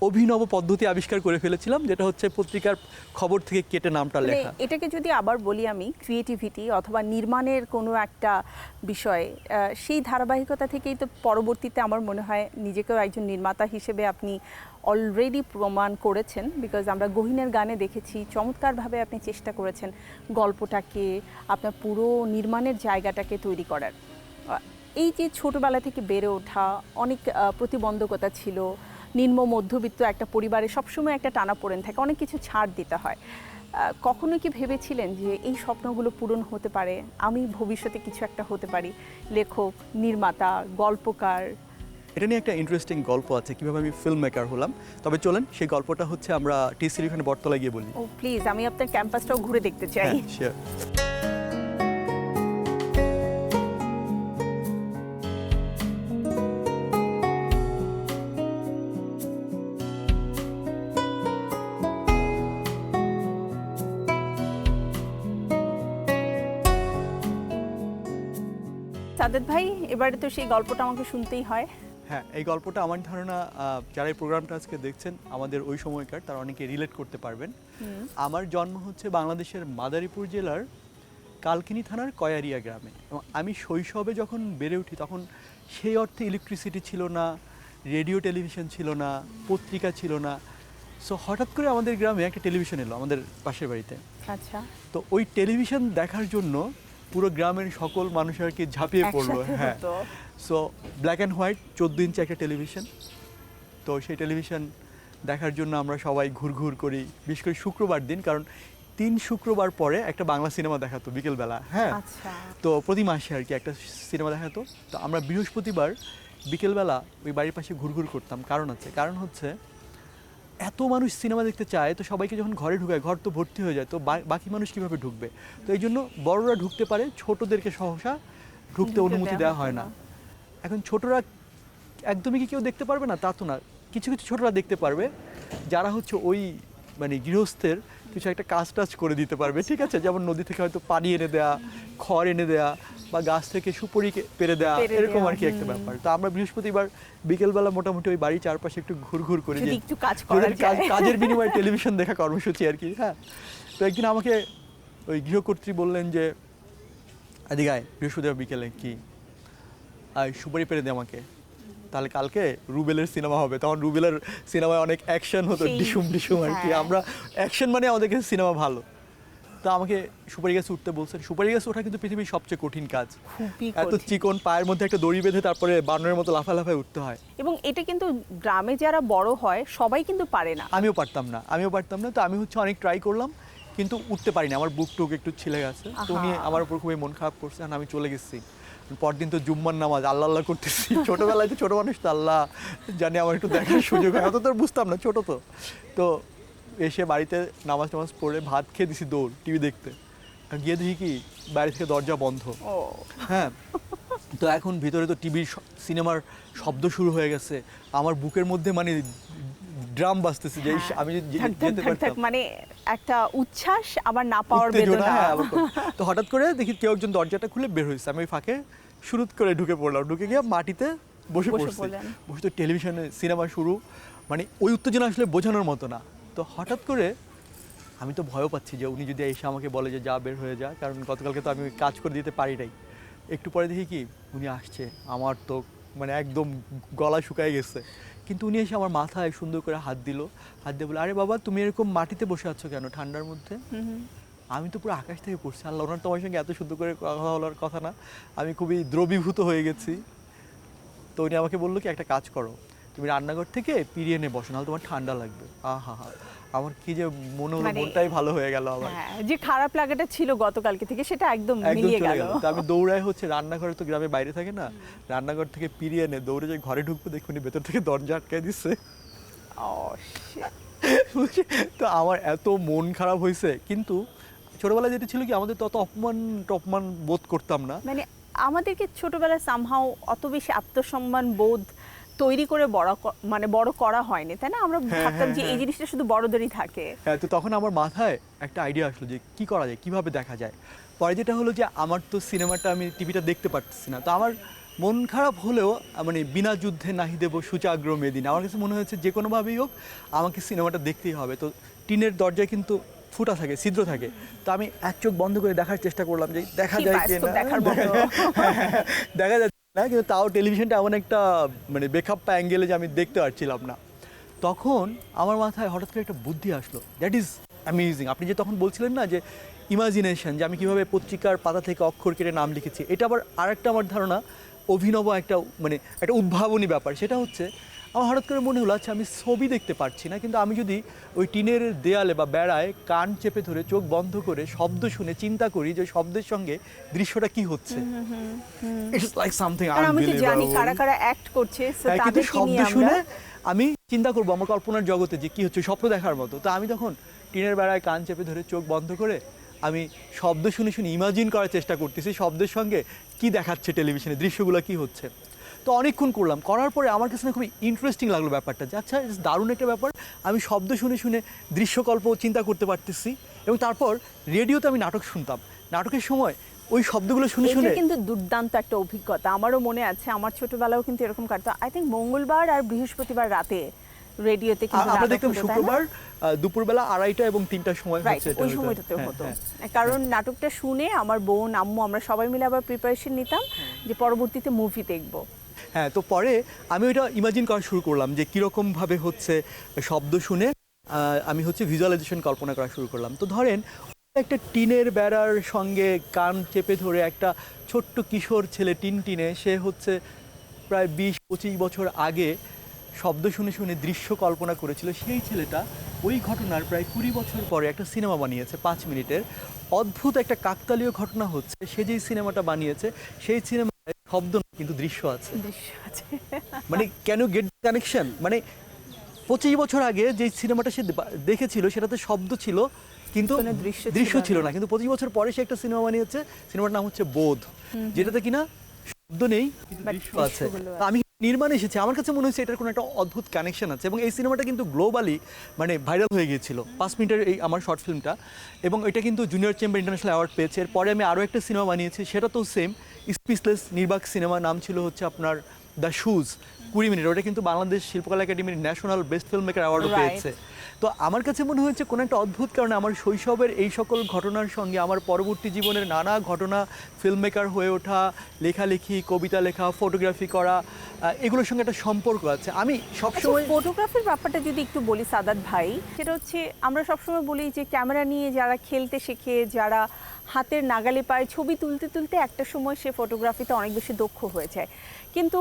অভিনব পদ্ধতি আবিষ্কার করে ফেলেছিলাম, যেটা হচ্ছে পত্রিকার খবর থেকে কেটে নামটা মানে লেখা। এটাকে যদি আবার বলি আমি, ক্রিয়েটিভিটি অথবা নির্মাণের কোনো একটা বিষয়, সেই ধারাবাহিকতা থেকেই তো পরবর্তীতে আমার মনে হয় নিজেকেও একজন নির্মাতা হিসেবে আপনি অলরেডি প্রমাণ করেছেন। বিকজ আমরা গহীনের গানে দেখেছি চমৎকারভাবে আপনি চেষ্টা করেছেন গল্পটাকে, আপনার পুরো নির্মাণের জায়গাটাকে তৈরি করার। এই যে ছোটবেলা থেকে বেড়ে ওঠা, অনেক প্রতিবন্ধকতা ছিল, নিম্ন মধ্যবিত্ত একটা পরিবারে সবসময় একটা টানাপোড়েন থাকে, অনেক কিছু ছাড় দিতে হয়। কখনো কি ভেবেছিলেন যে এই স্বপ্নগুলো পূরণ হতে পারে, আমি ভবিষ্যতে কিছু একটা হতে পারি, লেখক, নির্মাতা, গল্পকার? এটা নিয়ে একটা ইন্টারেস্টিং গল্প আছে কীভাবে আমি ফিল্ম মেকার হলাম। তবে চলেন সেই গল্পটা হচ্ছে আমরা টিসির এখানে বটতলায় গিয়ে বলি। ও প্লিজ, আমি আপনার ক্যাম্পাসটাও ঘুরে দেখতে চাই। হ্যাঁ, sure. সাদেত ভাই, এবারে তো সেই গল্পটা আমাকে শুনতেই হয়। হ্যাঁ, এই গল্পটা আমার ধারণা যারা এই প্রোগ্রামটা আজকে দেখছেন আমাদের ওই সময়কার, তারা অনেকে রিলেট করতে পারবেন। আমার জন্ম হচ্ছে বাংলাদেশের মাদারীপুর জেলার কালকিনি থানার কয়ারিয়া গ্রামে, এবং আমি শৈশবে যখন বেড়ে উঠি তখন সেই অর্থে ইলেকট্রিসিটি ছিল না, রেডিও টেলিভিশন ছিল না, পত্রিকা ছিল না। সো হঠাৎ করে আমাদের গ্রামে একটা টেলিভিশন এলো আমাদের পাশের বাড়িতে। আচ্ছা, তো ওই টেলিভিশন দেখার জন্য পুরো গ্রামের সকল মানুষ আর কি ঝাঁপিয়ে পড়লো। একসাথে হ্যাঁ, হতো। সো ব্ল্যাক অ্যান্ড হোয়াইট 14 ইঞ্চি একটা টেলিভিশন। তো সেই টেলিভিশন দেখার জন্য আমরা সবাই ঘুরঘুর করি, বিশেষ করে শুক্রবার দিন, কারণ 3 শুক্রবার পরে একটা বাংলা সিনেমা দেখাতো বিকেলবেলা। হ্যাঁ, আচ্ছা, তো প্রতি মাসে আর কি একটা সিনেমা দেখাতো। তো আমরা বৃহস্পতিবার বিকেলবেলা ওই বাড়ির পাশে ঘুরঘুর করতাম। কারণ হচ্ছে এত মানুষ সিনেমা দেখতে চায়, তো সবাইকে যখন ঘরে ঢুকায় ঘর তো ভর্তি হয়ে যায়, তো বাকি মানুষ কীভাবে ঢুকবে? তো এই জন্য বড়রা ঢুকতে পারে, ছোটদেরকে সহসা ঢুকতে অনুমতি দেওয়া হয় না। এখন ছোটরা একদমই কি কেউ দেখতে পারবে না তা তো না, কিছু কিছু ছোটরা দেখতে পারবে যারা হচ্ছে ওই মানে গৃহস্থের কিছু একটা কাজ টাজ করে দিতে পারবে, ঠিক আছে? যেমন নদী থেকে হয়তো পানি এনে দেয়া, খড় এনে দেয়া, বা গাছ থেকে সুপারি পেরে দেয়া, এরকম আর কি একটা ব্যাপার। তো আমরা বৃহস্পতিবার বিকেলবেলা মোটামুটি ওই বাড়ির চারপাশে একটু ঘুরঘুর করি, যদি যে একটু কাজ করা যায়। কাজের বিনিময়ে টেলিভিশন দেখা কর্মসূচি আর কি। হ্যাঁ, তো একদিন আমাকে ওই গৃহকর্ত্রী বললেন যে এদিকে আয়, বৃহস্পতিবার বিকেলে কি আয় সুপারি পেরে দে আমাকে, তাহলে কালকে রুবেলের সিনেমা হবে। তখন রুবেলের সিনেমায় অনেক অ্যাকশন হতো, ডিসুম ডিসুম আর কি। হ্যাঁ। আমরা অ্যাকশন মানে আমাদের কাছে সিনেমা ভালো। তো আমাকে সুপারি গাছে উঠতে বলছেন। সুপারি গাছে ওঠা কিন্তু পৃথিবীর সবচেয়ে কঠিন কাজ। খুবই এত কঠিন। চিকন পায়ের মধ্যে একটা দড়ি বেঁধে তারপরে বানরের মতো লাফায় উঠতে হয়। এবং এটা কিন্তু গ্রামে যারা বড় হয় সবাই কিন্তু পারে না। আমিও পারতাম না। তো আমি হচ্ছে অনেক ট্রাই করলাম, কিন্তু উঠতে পারিনি। আমার বুক টুক একটু ছিলে গেছে। তো উনি আমার উপর খুবই মন খারাপ করছে, আর আমি চলে গেছি। পরদিন তো জুম্মার নামাজ, আল্লাহ আল্লাহ করতেছি। ছোটবেলায় তো ছোট মানুষ, তো আল্লাহ জানি আমার একটু দেখার সুযোগ হয়, অত তো বুঝতাম না, ছোট তো। তো এসে বাড়িতে নামাজ টামাজ পড়ে ভাত খেয়ে দিছি দৌড় টিভি দেখতে। আর গিয়ে দেখি কি বাইরে থেকে দরজা বন্ধ। ও হ্যাঁ, তো এখন ভিতরে তো টিভির সিনেমার শব্দ শুরু হয়ে গেছে। আমার বুকের মধ্যে মানে ড্রাম বাজতেছে যে আমি যেতে পারতাম, মানে একটা উচ্ছ্বাস আবার না পাওয়ার উত্তেজনা। বেদনা। হ্যাঁ, তো হঠাৎ করে দেখি কেউ একজন দরজাটা খুলে বের হয়েছে। আমি ওই ফাঁকে শুরু করে ঢুকে পড়লাম, ঢুকে গিয়ে মাটিতে বসে পড়ছি। বসে তো টেলিভিশনে সিনেমা শুরু, মানে ওই উত্তেজনা আসলে বোঝানোর মতো না। তো হঠাৎ করে আমি তো ভয়ও পাচ্ছি যে উনি যদি এসে আমাকে বলে যে যা বের হয়ে যা, কারণ গতকালকে তো আমি কাজ করে দিতে পারি নাই। একটু পরে দেখি কি উনি আসছে, আমার তো মানে একদম গলা শুকায় গেছে, কিন্তু উনি এসে আমার মাথায় সুন্দর করে হাত দিল, হাত দিয়ে বলে, আরে বাবা তুমি এরকম মাটিতে বসে আছো কেন ঠান্ডার মধ্যে? আমি তো পুরো আকাশ থেকে পড়ছি, আল্লাহ, ওনার তোমার সঙ্গে এত সুন্দর করে কথা বলার কথা না। আমি খুবই দ্রবীভূত হয়ে গেছি। তো উনি আমাকে বললো কি, একটা কাজ করো, তুমি রান্নাঘর থেকে পিরিয়ে নিয়ে বসো, নাহলে তোমার ঠান্ডা লাগবে। আহা হা, আমার কি যে মনে হলো, মানে মনটাই ভালো হয়ে গেল আমার। হ্যাঁ, যে খারাপ লাগাটা ছিল গতকালকে থেকে সেটা একদম একদম মিলিয়ে চলে গেল। গেল। তো আমি দৌড়ায় হচ্ছে রান্নাঘরে, তো গ্রামে বাইরে থাকে না, রান্নাঘর থেকে পিরিয়ে এনে দৌড়ে যে ঘরে ঢুকবো, দেখুন ভেতর থেকে দরজা আটকায় দিচ্ছে। ও shit। তো আমার এত মন খারাপ হয়েছে। কিন্তু ছোটবেলায় যেটা ছিল কি, আমাদের তত অপমান টপমান বোধ করতাম না। মানে আমাদেরকে ছোটবেলায় সামহাও অত বেশি আত্মসম্মান বোধ তৈরি করে মানে বড় করা হয়নি, তাই না? আমরা ভাবতাম যে এই জিনিসটা শুধু বড়দেরই থাকে। হ্যাঁ, তো তখন আমার মাথায় একটা আইডিয়া আসলো যে কি করা যায়, কিভাবে দেখা যায়। পরে যেটা হলো যে আমার তো সিনেমাটা, আমি টিভিটা দেখতে পারতেছি না, তো আমার মন খারাপ হলেও মানে বিনা যুদ্ধে নাহি দেব সূচাগ্র মেদিনী, আমার কাছে মনে হয়েছে যে কোনোভাবেই হোক আমাকে সিনেমাটা দেখতেই হবে। তো টিনের দরজায় কিন্তু ফুটা থাকে, ছিদ্র থাকে, তো আমি এক চোখ বন্ধ করে দেখার চেষ্টা করলাম যে দেখা কি যায় বাস্তব কিনা, দেখার মতো। দেখা যাচ্ছে না, কিন্তু তাও টেলিভিশনটা এমন একটা মানে বেখাপ্পা অ্যাঙ্গেলে যে আমি দেখতে পারছিলাম না। তখন আমার মাথায় হঠাৎ করে একটা বুদ্ধি আসলো, দ্যাট ইজ অ্যামেজিং। আপনি যে তখন বলছিলেন না যে ইমাজিনেশন, যে আমি কীভাবে পত্রিকার পাতা থেকে অক্ষর কেটে নাম লিখেছি, এটা আবার আরেকটা আমার ধারণা অভিনব একটা মানে একটা উদ্ভাবনী ব্যাপার। সেটা হচ্ছে, আমার হঠাৎ করে মনে হলো, আচ্ছা আমি ছবি দেখতে পারছি না, কিন্তু আমি যদি ওই টিনের দেয়ালে বা বেড়ায় কান চেপে ধরে চোখ বন্ধ করে শব্দ শুনে চিন্তা করি যে শব্দের সঙ্গে দৃশ্যটা কি হচ্ছে, ইটস লাইক সামথিং কারণ আমি তো জানি আনবিলিভেবল। কারা কারা অ্যাক্ট করছে, সো কিন্তু তাদেরকে শব্দ নিয়ে আমরা শুনে আমি চিন্তা করবো আমার কল্পনার জগতে যে কি হচ্ছে, স্বপ্ন দেখার মতো। তো আমি তখন টিনের বেড়ায় কান চেপে ধরে চোখ বন্ধ করে আমি শব্দ শুনে শুনে ইমাজিন করার চেষ্টা করতেছি শব্দের সঙ্গে কি দেখাচ্ছে টেলিভিশনে, দৃশ্যগুলো কি হচ্ছে। তো অনেকক্ষণ করলাম, করার পরে আমার কাছে না খুবই ইন্টারেস্টিং লাগলো ব্যাপারটা, যে আচ্ছা ইটস দারুণ একটা ব্যাপার, আমি শব্দ শুনে শুনে দৃশ্যকল্প চিন্তা করতে পারতেছি। এবং তারপর রেডিওতে আমি নাটক শুনতাম, নাটকের সময় ওই শব্দগুলো শুনে এটা শুনে কিন্তু দুর্দান্ত একটা অভিজ্ঞতা। আমারও মনে আছে, আমার ছোটবেলাও কিন্তু এরকম কাটতো। আই থিঙ্ক মঙ্গলবার আর বৃহস্পতিবার রাতে রেডিওতে কিন্তু আমরা নাটক দেখতাম হতো, তাই না? শুক্রবার দুপুরবেলা 2:30 এবং 3টার সময় রাইট, হচ্ছে এটা ওই হতো। সময়টাতে হ্যাঁ, হতো। হ্যাঁ। কারণ নাটকটা শুনে আমার বোন, আম্মু, আমরা সবাই মিলে আবার প্রিপারেশন নিতাম যে পরবর্তীতে মুভি দেখব। হ্যাঁ, তো পরে আমি ওইটা ইমাজিন করা শুরু করলাম যে কীরকমভাবে হচ্ছে শব্দ শুনে আমি হচ্ছে ভিজুয়ালাইজেশন কল্পনা করা শুরু করলাম। তো ধরেন একটা টিনের বেড়ার সঙ্গে কান চেপে ধরে একটা ছোট্ট কিশোর ছেলে, টিনে সে হচ্ছে প্রায় 20-25 বছর আগে শব্দ শুনে শুনে দৃশ্য কল্পনা করেছিল। সেই ছেলেটা ওই ঘটনার প্রায় 20 বছর পরে একটা সিনেমা বানিয়েছে 5 মিনিটের। অদ্ভুত একটা কাকতালীয় ঘটনা হচ্ছে, সে যেই সিনেমাটা বানিয়েছে সেই সিনেমায় শব্দ না, কিন্তু দৃশ্য আছে। দৃশ্য আছে। মানে ক্যান ইউ গেট কানেকশন? মানে 25 বছর আগে যে সিনেমাটা সে দেখেছিল সেটাতে শব্দ ছিল, কিন্তু কোনো দৃশ্য দৃশ্য ছিল ছিল না। না। কিন্তু 25 বছর পরে সে একটা সিনেমা বানিয়েছে, সিনেমার নাম হচ্ছে বোধ, যেটাতে কিনা শব্দ নেই কিন্তু But দৃশ্য আছে। দৃশ্যগুলো তো আমি নির্মাণে এসেছি, আমার কাছে মনে হচ্ছে এটার কোনো একটা অদ্ভুত কানেকশন আছে। এবং এই সিনেমাটা কিন্তু গ্লোবালি মানে ভাইরাল হয়ে গিয়েছিল, 5 মিনিটের এই আমার শর্ট ফিল্মটা। এবং এটা কিন্তু জুনিয়র চেম্বার ইন্টারন্যাশনাল অ্যাওয়ার্ড পেয়েছে। এরপরে আমি আরও একটা সিনেমা বানিয়েছি, সেটা তো সেম, স্পিচলেস নির্বাক সিনেমা, নাম ছিল হচ্ছে আপনার দ্য শুজ, 20 মিনিট। ওটা কিন্তু বাংলাদেশ শিল্পকলা একাডেমির ন্যাশনাল বেস্ট ফিল্ম মেকার অ্যাওয়ার্ডও Right. পেয়েছে। তো আমার কাছে মনে হয়েছে কোনো একটা অদ্ভুত কারণে আমার শৈশবের এই সকল ঘটনার সঙ্গে আমার পরবর্তী জীবনের নানা ঘটনা, ফিল্ম মেকার হয়ে ওঠা, লেখালেখি, কবিতা লেখা, ফটোগ্রাফি করা, এগুলোর সঙ্গে একটা সম্পর্ক আছে। আমি সবসময় ফটোগ্রাফির ব্যাপারটা যদি একটু বলি সাদাত ভাই, সেটা হচ্ছে আমরা সবসময় বলি যে ক্যামেরা নিয়ে যারা খেলতে শেখে, যারা হাতের নাগালে পায়, ছবি তুলতে তুলতে একটা সময় সে ফটোগ্রাফিতে অনেক বেশি দক্ষ হয়ে যায়। কিন্তু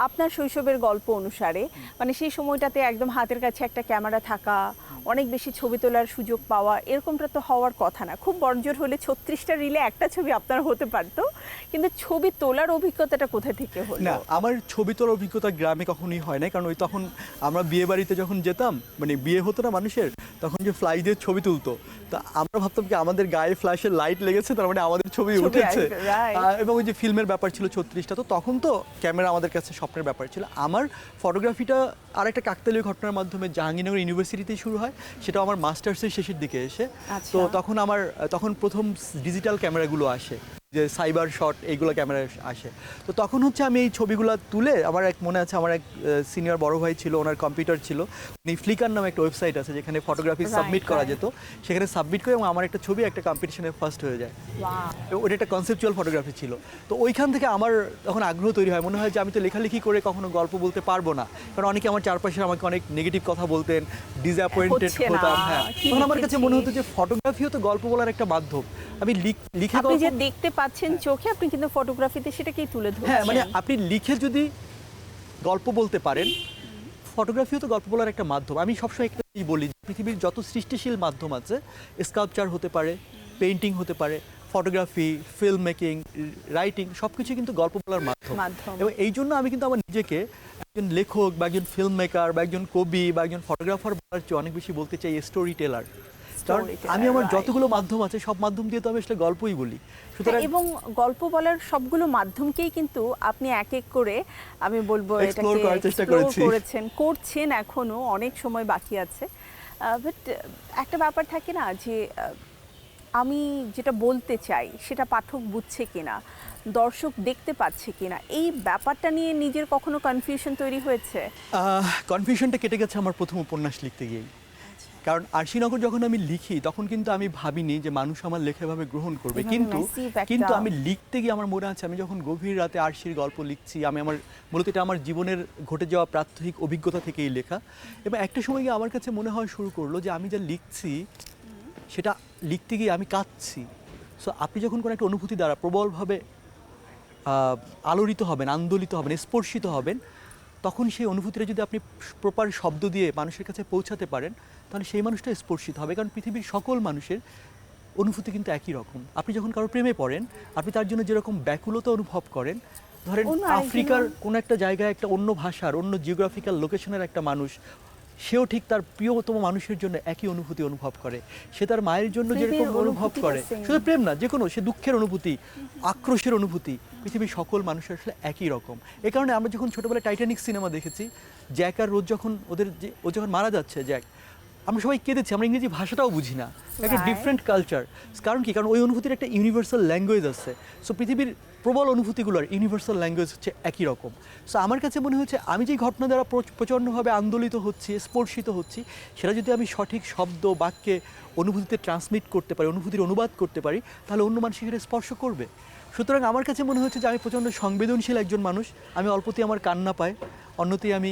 আপনার শৈশবের গল্প অনুসারে মানে সেই সময়টাতে একদম হাতের কাছে একটা ক্যামেরা থাকা, অনেক বেশি ছবি তোলার সুযোগ পাওয়া, এরকমটা তো হওয়ার কথা না। খুব বড়জোর হলে 36টা রিলে একটা ছবি আপনার হতে পারতো, কিন্তু ছবি তোলার অভিজ্ঞতাটা কোথা থেকে হলো? না, আমার ছবি তোলার অভিজ্ঞতা গ্রামে কখনোই হয় না, কারণ ওই তখন আমরা বিয়ে বাড়িতে যখন যেতাম, মানে বিয়ে হতো না মানুষের, তখন যে ফ্লাই দিয়ে ছবি তুলতো, তা আমরা ভাবতাম কি আমাদের গায়ে ফ্ল্যাশের লাইট লেগেছে, তার মানে আমাদের ছবি উঠেছে। আসবে, right. এবং ওই যে ফিল্মের ব্যাপার ছিল 36টা, তো তখন তো ক্যামেরা আমাদের কাছে স্বপ্নের ব্যাপার ছিল। আমার ফটোগ্রাফিটা আর একটা কাকতালীয় ঘটনার মাধ্যমে জাহাঙ্গীরনগর ইউনিভার্সিটিতে শুরু হয়, সেটা আমার মাস্টার্সের শেষের দিকে এসে। আচ্ছা। তো তখন প্রথম ডিজিটাল ক্যামেরাগুলো আসে, যে সাইবার শট এইগুলো ক্যামেরায় আসে। তো তখন হচ্ছে আমি এই ছবিগুলো তুলে আমার এক মনে আছে আমার এক সিনিয়র বড় ভাই ছিল, ওনার কম্পিউটার ছিল, উনি ফ্লিকার নামে একটা ওয়েবসাইট আছে যেখানে ফটোগ্রাফি Right, সাবমিট করা right. যেত, সেখানে সাবমিট করে এবং আমার একটা ছবি একটা কম্পিটিশনে ফার্স্ট হয়ে যায়। Wow. ওটা একটা কনসেপচুয়াল ফটোগ্রাফি ছিল। তো ওইখান থেকে আমার তখন আগ্রহ তৈরি হয়, মনে হয় যে আমি তো লেখালেখি করে কখনো গল্প বলতে পারবো না, কারণ অনেকে আমার চারপাশে আমাকে অনেক নেগেটিভ কথা বলতেন, ডিসঅ্যাপয়েন্টেড হচ্ছে না, হতাম। হ্যাঁ, কি তখন আমার কাছে লিখেছি। মনে হতো যে ফটোগ্রাফিও তো গল্প বলার একটা মাধ্যম। আমি লিখে আপনি গল্প, যে দেখতে পাচ্ছেন চোখে, আপনি কিন্তু ফটোগ্রাফিতে সেটাকেই তুলে হ্যাঁ মানে ধরছেন। আপনি লিখে যদি গল্প বলতে পারেন, ফটোগ্রাফিও তো গল্প বলার একটা মাধ্যম। আমি সবসময় একটাই বলি, পৃথিবীর যত সৃষ্টিশীল মাধ্যম আছে, স্কাল্পচার হতে পারে, পেইন্টিং হতে পারে, ফটোগ্রাফি, ফিল্ম মেকিং, রাইটিং, সব কিছু কিন্তু গল্প বলার মাধ্যম। এবং এই জন্য আমি কিন্তু আমার নিজেকে একজন লেখক বা একজন ফিল্ম মেকার বা একজন কবি বা একজন ফটোগ্রাফার বলার চেয়ে অনেক বেশি বলতে চাই স্টোরি টেলার। কারণ আমি আমার Right. যতগুলো মাধ্যম আছে সব মাধ্যম দিয়ে তো আমি আসলে গল্পই বলি। সুতরাং এবং গল্প বলার সবগুলো মাধ্যমকেই কিন্তু আপনি এক এক করে, আমি বলবো Explore এটাকে করার চেষ্টা explore করেছি। করছেন এখনো অনেক সময় বাকি আছে। বাট একটা ব্যাপার থাকে না যে আমি যেটা বলতে চাই সেটা পাঠক বুঝছে কিনা, দর্শক দেখতে পাচ্ছে কিনা, এই ব্যাপারটা নিয়ে নিজের কখনো কনফিউশন তৈরি হয়েছে? কনফিউশনটা কেটে গেছে আমার প্রথম উপন্যাস লিখতে গিয়েই। কারণ আরশিনগর যখন আমি লিখি তখন কিন্তু আমি ভাবিনি যে মানুষ আমার লেখা এভাবে গ্রহণ করবে, এভাবে কিন্তু massive একটা- কিন্তু আমি লিখতে গিয়ে আমার মনে আছে আমি যখন গভীর রাতে আরশির গল্প লিখছি, আমি আমার মূলত এটা আমার জীবনের ঘটে যাওয়া প্রাত্যহিক অভিজ্ঞতা থেকেই লেখা, এবং একটা সময় গিয়ে আমার কাছে মনে হয় শুরু করলো যে আমি যা লিখছি সেটা লিখতে গিয়ে আমি কাঁদছি। সো আপনি যখন কোনো একটা অনুভূতি দ্বারা প্রবলভাবে আলোড়িত হবেন, আন্দোলিত হবেন, স্পর্শিত হবেন, তখন সেই অনুভূতিটা যদি আপনি প্রপার শব্দ দিয়ে মানুষের কাছে পৌঁছাতে পারেন, তাহলে সেই মানুষটা স্পর্শিত হবে। কারণ পৃথিবীর সকল মানুষের অনুভূতি কিন্তু একই রকম। আপনি যখন কারো প্রেমে পড়েন, আপনি তার জন্য যেরকম ব্যাকুলতা অনুভব করেন, ধরেন অন্য আরেকজনও- আফ্রিকার কোনো একটা জায়গায় একটা অন্য ভাষার, অন্য জিওগ্রাফিক্যাল লোকেশনের একটা মানুষ, সেও ঠিক তার প্রিয়তম মানুষের জন্য একই অনুভূতি অনুভব করে। সে তার মায়ের জন্য প্রেমের যেরকম অনুভব অনুভূতিটা করে, same। শুধু প্রেম না, যে কোনো সে দুঃখের অনুভূতি, আক্রোশের অনুভূতি, পৃথিবীর সকল মানুষের আসলে একই রকম। এই কারণে আমরা যখন ছোটবেলায় টাইটানিক সিনেমা দেখেছি, জ্যাক আর রোজ যখন ও যখন মারা যাচ্ছে জ্যাক, আমরা সবাই কেঁদেছি, আমরা ইংরেজি ভাষাটাও বুঝি না, একটা Right. Different culture. কারণ কি? কারণ ওই অনুভূতির একটা ইউনিভার্সাল ল্যাঙ্গুয়েজ আছে। সো পৃথিবীর প্রবল অনুভূতিগুলোর ইউনিভার্সাল ল্যাঙ্গুয়েজ হচ্ছে একই রকম। সো আমার কাছে মনে হচ্ছে আমি যেই ঘটনা দ্বারা প্রচণ্ডভাবে আন্দোলিত হচ্ছি, স্পর্শিত হচ্ছি, সেটা যদি আমি সঠিক শব্দ বাক্যে অনুভূতিতে ট্রান্সমিট করতে পারি, অনুভূতির অনুবাদ করতে পারি, তাহলে অন্য মানুষ সেটা স্পর্শ করবে। সুতরাং আমার কাছে মনে হচ্ছে যে আমি প্রচণ্ড সংবেদনশীল একজন মানুষ। আমি অল্পতেই আমার কান্না পায়, অন্যতেই আমি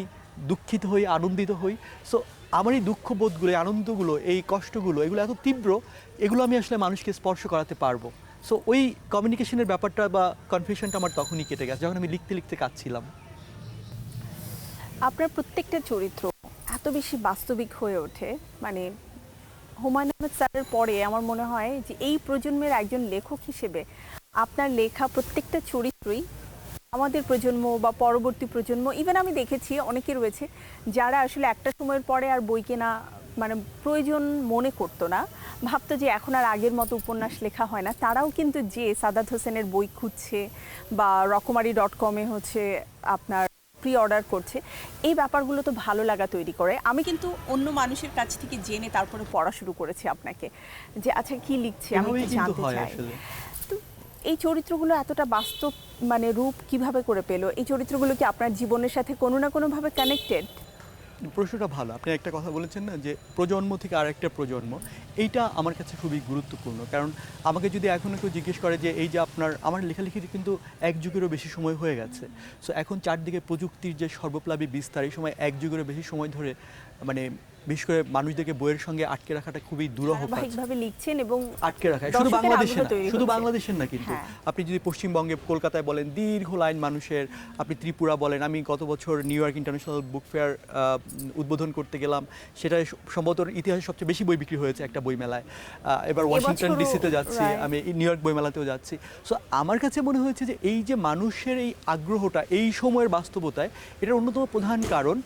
দুঃখিত হই, আনন্দিত হই। সো আমার এই দুঃখবোধগুলো, এই আনন্দগুলো, এই কষ্টগুলো, এগুলো এত তীব্র, এগুলো আমি আসলে মানুষকে স্পর্শ করাতে পারবো। সো ওই কমিউনিকেশনের ব্যাপারটা বা কনফিউশনটা আমার তখনই কেটে গেছে, যখন আমি লিখতে লিখতে কাঁদছিলাম। আপনার প্রত্যেকটা চরিত্র এত বেশি বাস্তবিক হয়ে ওঠে, মানে হুমায়ুন আহমেদ স্যারের পরে আমার মনে হয় যে এই প্রজন্মের একজন লেখক হিসেবে আপনার লেখা প্রত্যেকটা চরিত্রই আমাদের প্রজন্ম বা পরবর্তী প্রজন্ম, ইভেন আমি দেখেছি অনেকে রয়েছে যারা আসলে একটা সময়ের পরে আর বই কেনা মানে প্রয়োজন মনে করতো না, ভাবতো যে এখন আর আগের মতো উপন্যাস লেখা হয় না, তারাও কিন্তু যে সাদাত হোসেনের বই খুঁজছে বা রকমারি.com-এ হচ্ছে আপনার প্রি অর্ডার করছে, এই ব্যাপারগুলো তো ভালো লাগা তৈরি করে। আমি কিন্তু অন্য মানুষের কাছ থেকে জেনে তারপরে পড়া শুরু করেছি আপনাকে, যে আচ্ছা কি লিখছে আমি এভাবেই একটু কিন্তু জানতে হয় চাই। আসলে। তো এই চরিত্রগুলো এতটা বাস্তব মানে রূপ কিভাবে করে পেলো? এই চরিত্রগুলো কি আপনার জীবনের সাথে কোনো না কোনোভাবে কানেক্টেড? প্রশ্নটা ভালো। আপনি একটা কথা বলেছেন না যে প্রজন্ম থেকে আরেকটা প্রজন্ম, এইটা আমার কাছে খুবই গুরুত্বপূর্ণ। কারণ আমাকে যদি এখনও কেউ জিজ্ঞেস করে যে এই যে আমার লেখালেখিতে কিন্তু এক যুগেরও বেশি সময় হয়ে গেছে, সো এখন চারদিকে প্রযুক্তির যে সর্বপ্লাবী বিস্তার, এই সময় এক যুগেরও বেশি সময় ধরে মানে বিশেষ করে মানুষদেরকে বইয়ের সঙ্গে আটকে রাখাটা খুবই দুরূহ কাজ। ধারাবাহিকভাবে লিখছেন এবং আটকে রাখা শুধু দর্শকের বাংলাদেশে আগ্রহ না, তৈরি শুধু হচ্ছে। বাংলাদেশের না, কিন্তু হ্যাঁ। আপনি যদি পশ্চিমবঙ্গে কলকাতায় বলেন দীর্ঘ লাইন মানুষের, আপনি ত্রিপুরা বলেন, আমি গত বছর new York international book fair উদ্বোধন করতে গেলাম, সেটা সম্ভবত ইতিহাসে সবচেয়ে বেশি বই বিক্রি হয়েছে একটা বই মেলায়। এবার ওয়াশিংটন এবছরও, ডিসিতে যাচ্ছি, right. আমি নিউ ইয়র্ক বইমেলাতেও যাচ্ছি। সো আমার কাছে মনে হয়েছে যে এই যে মানুষের এই আগ্রহটা এই সময়ের বাস্তবতায়, এটার অন্যতম প্রধান কারণ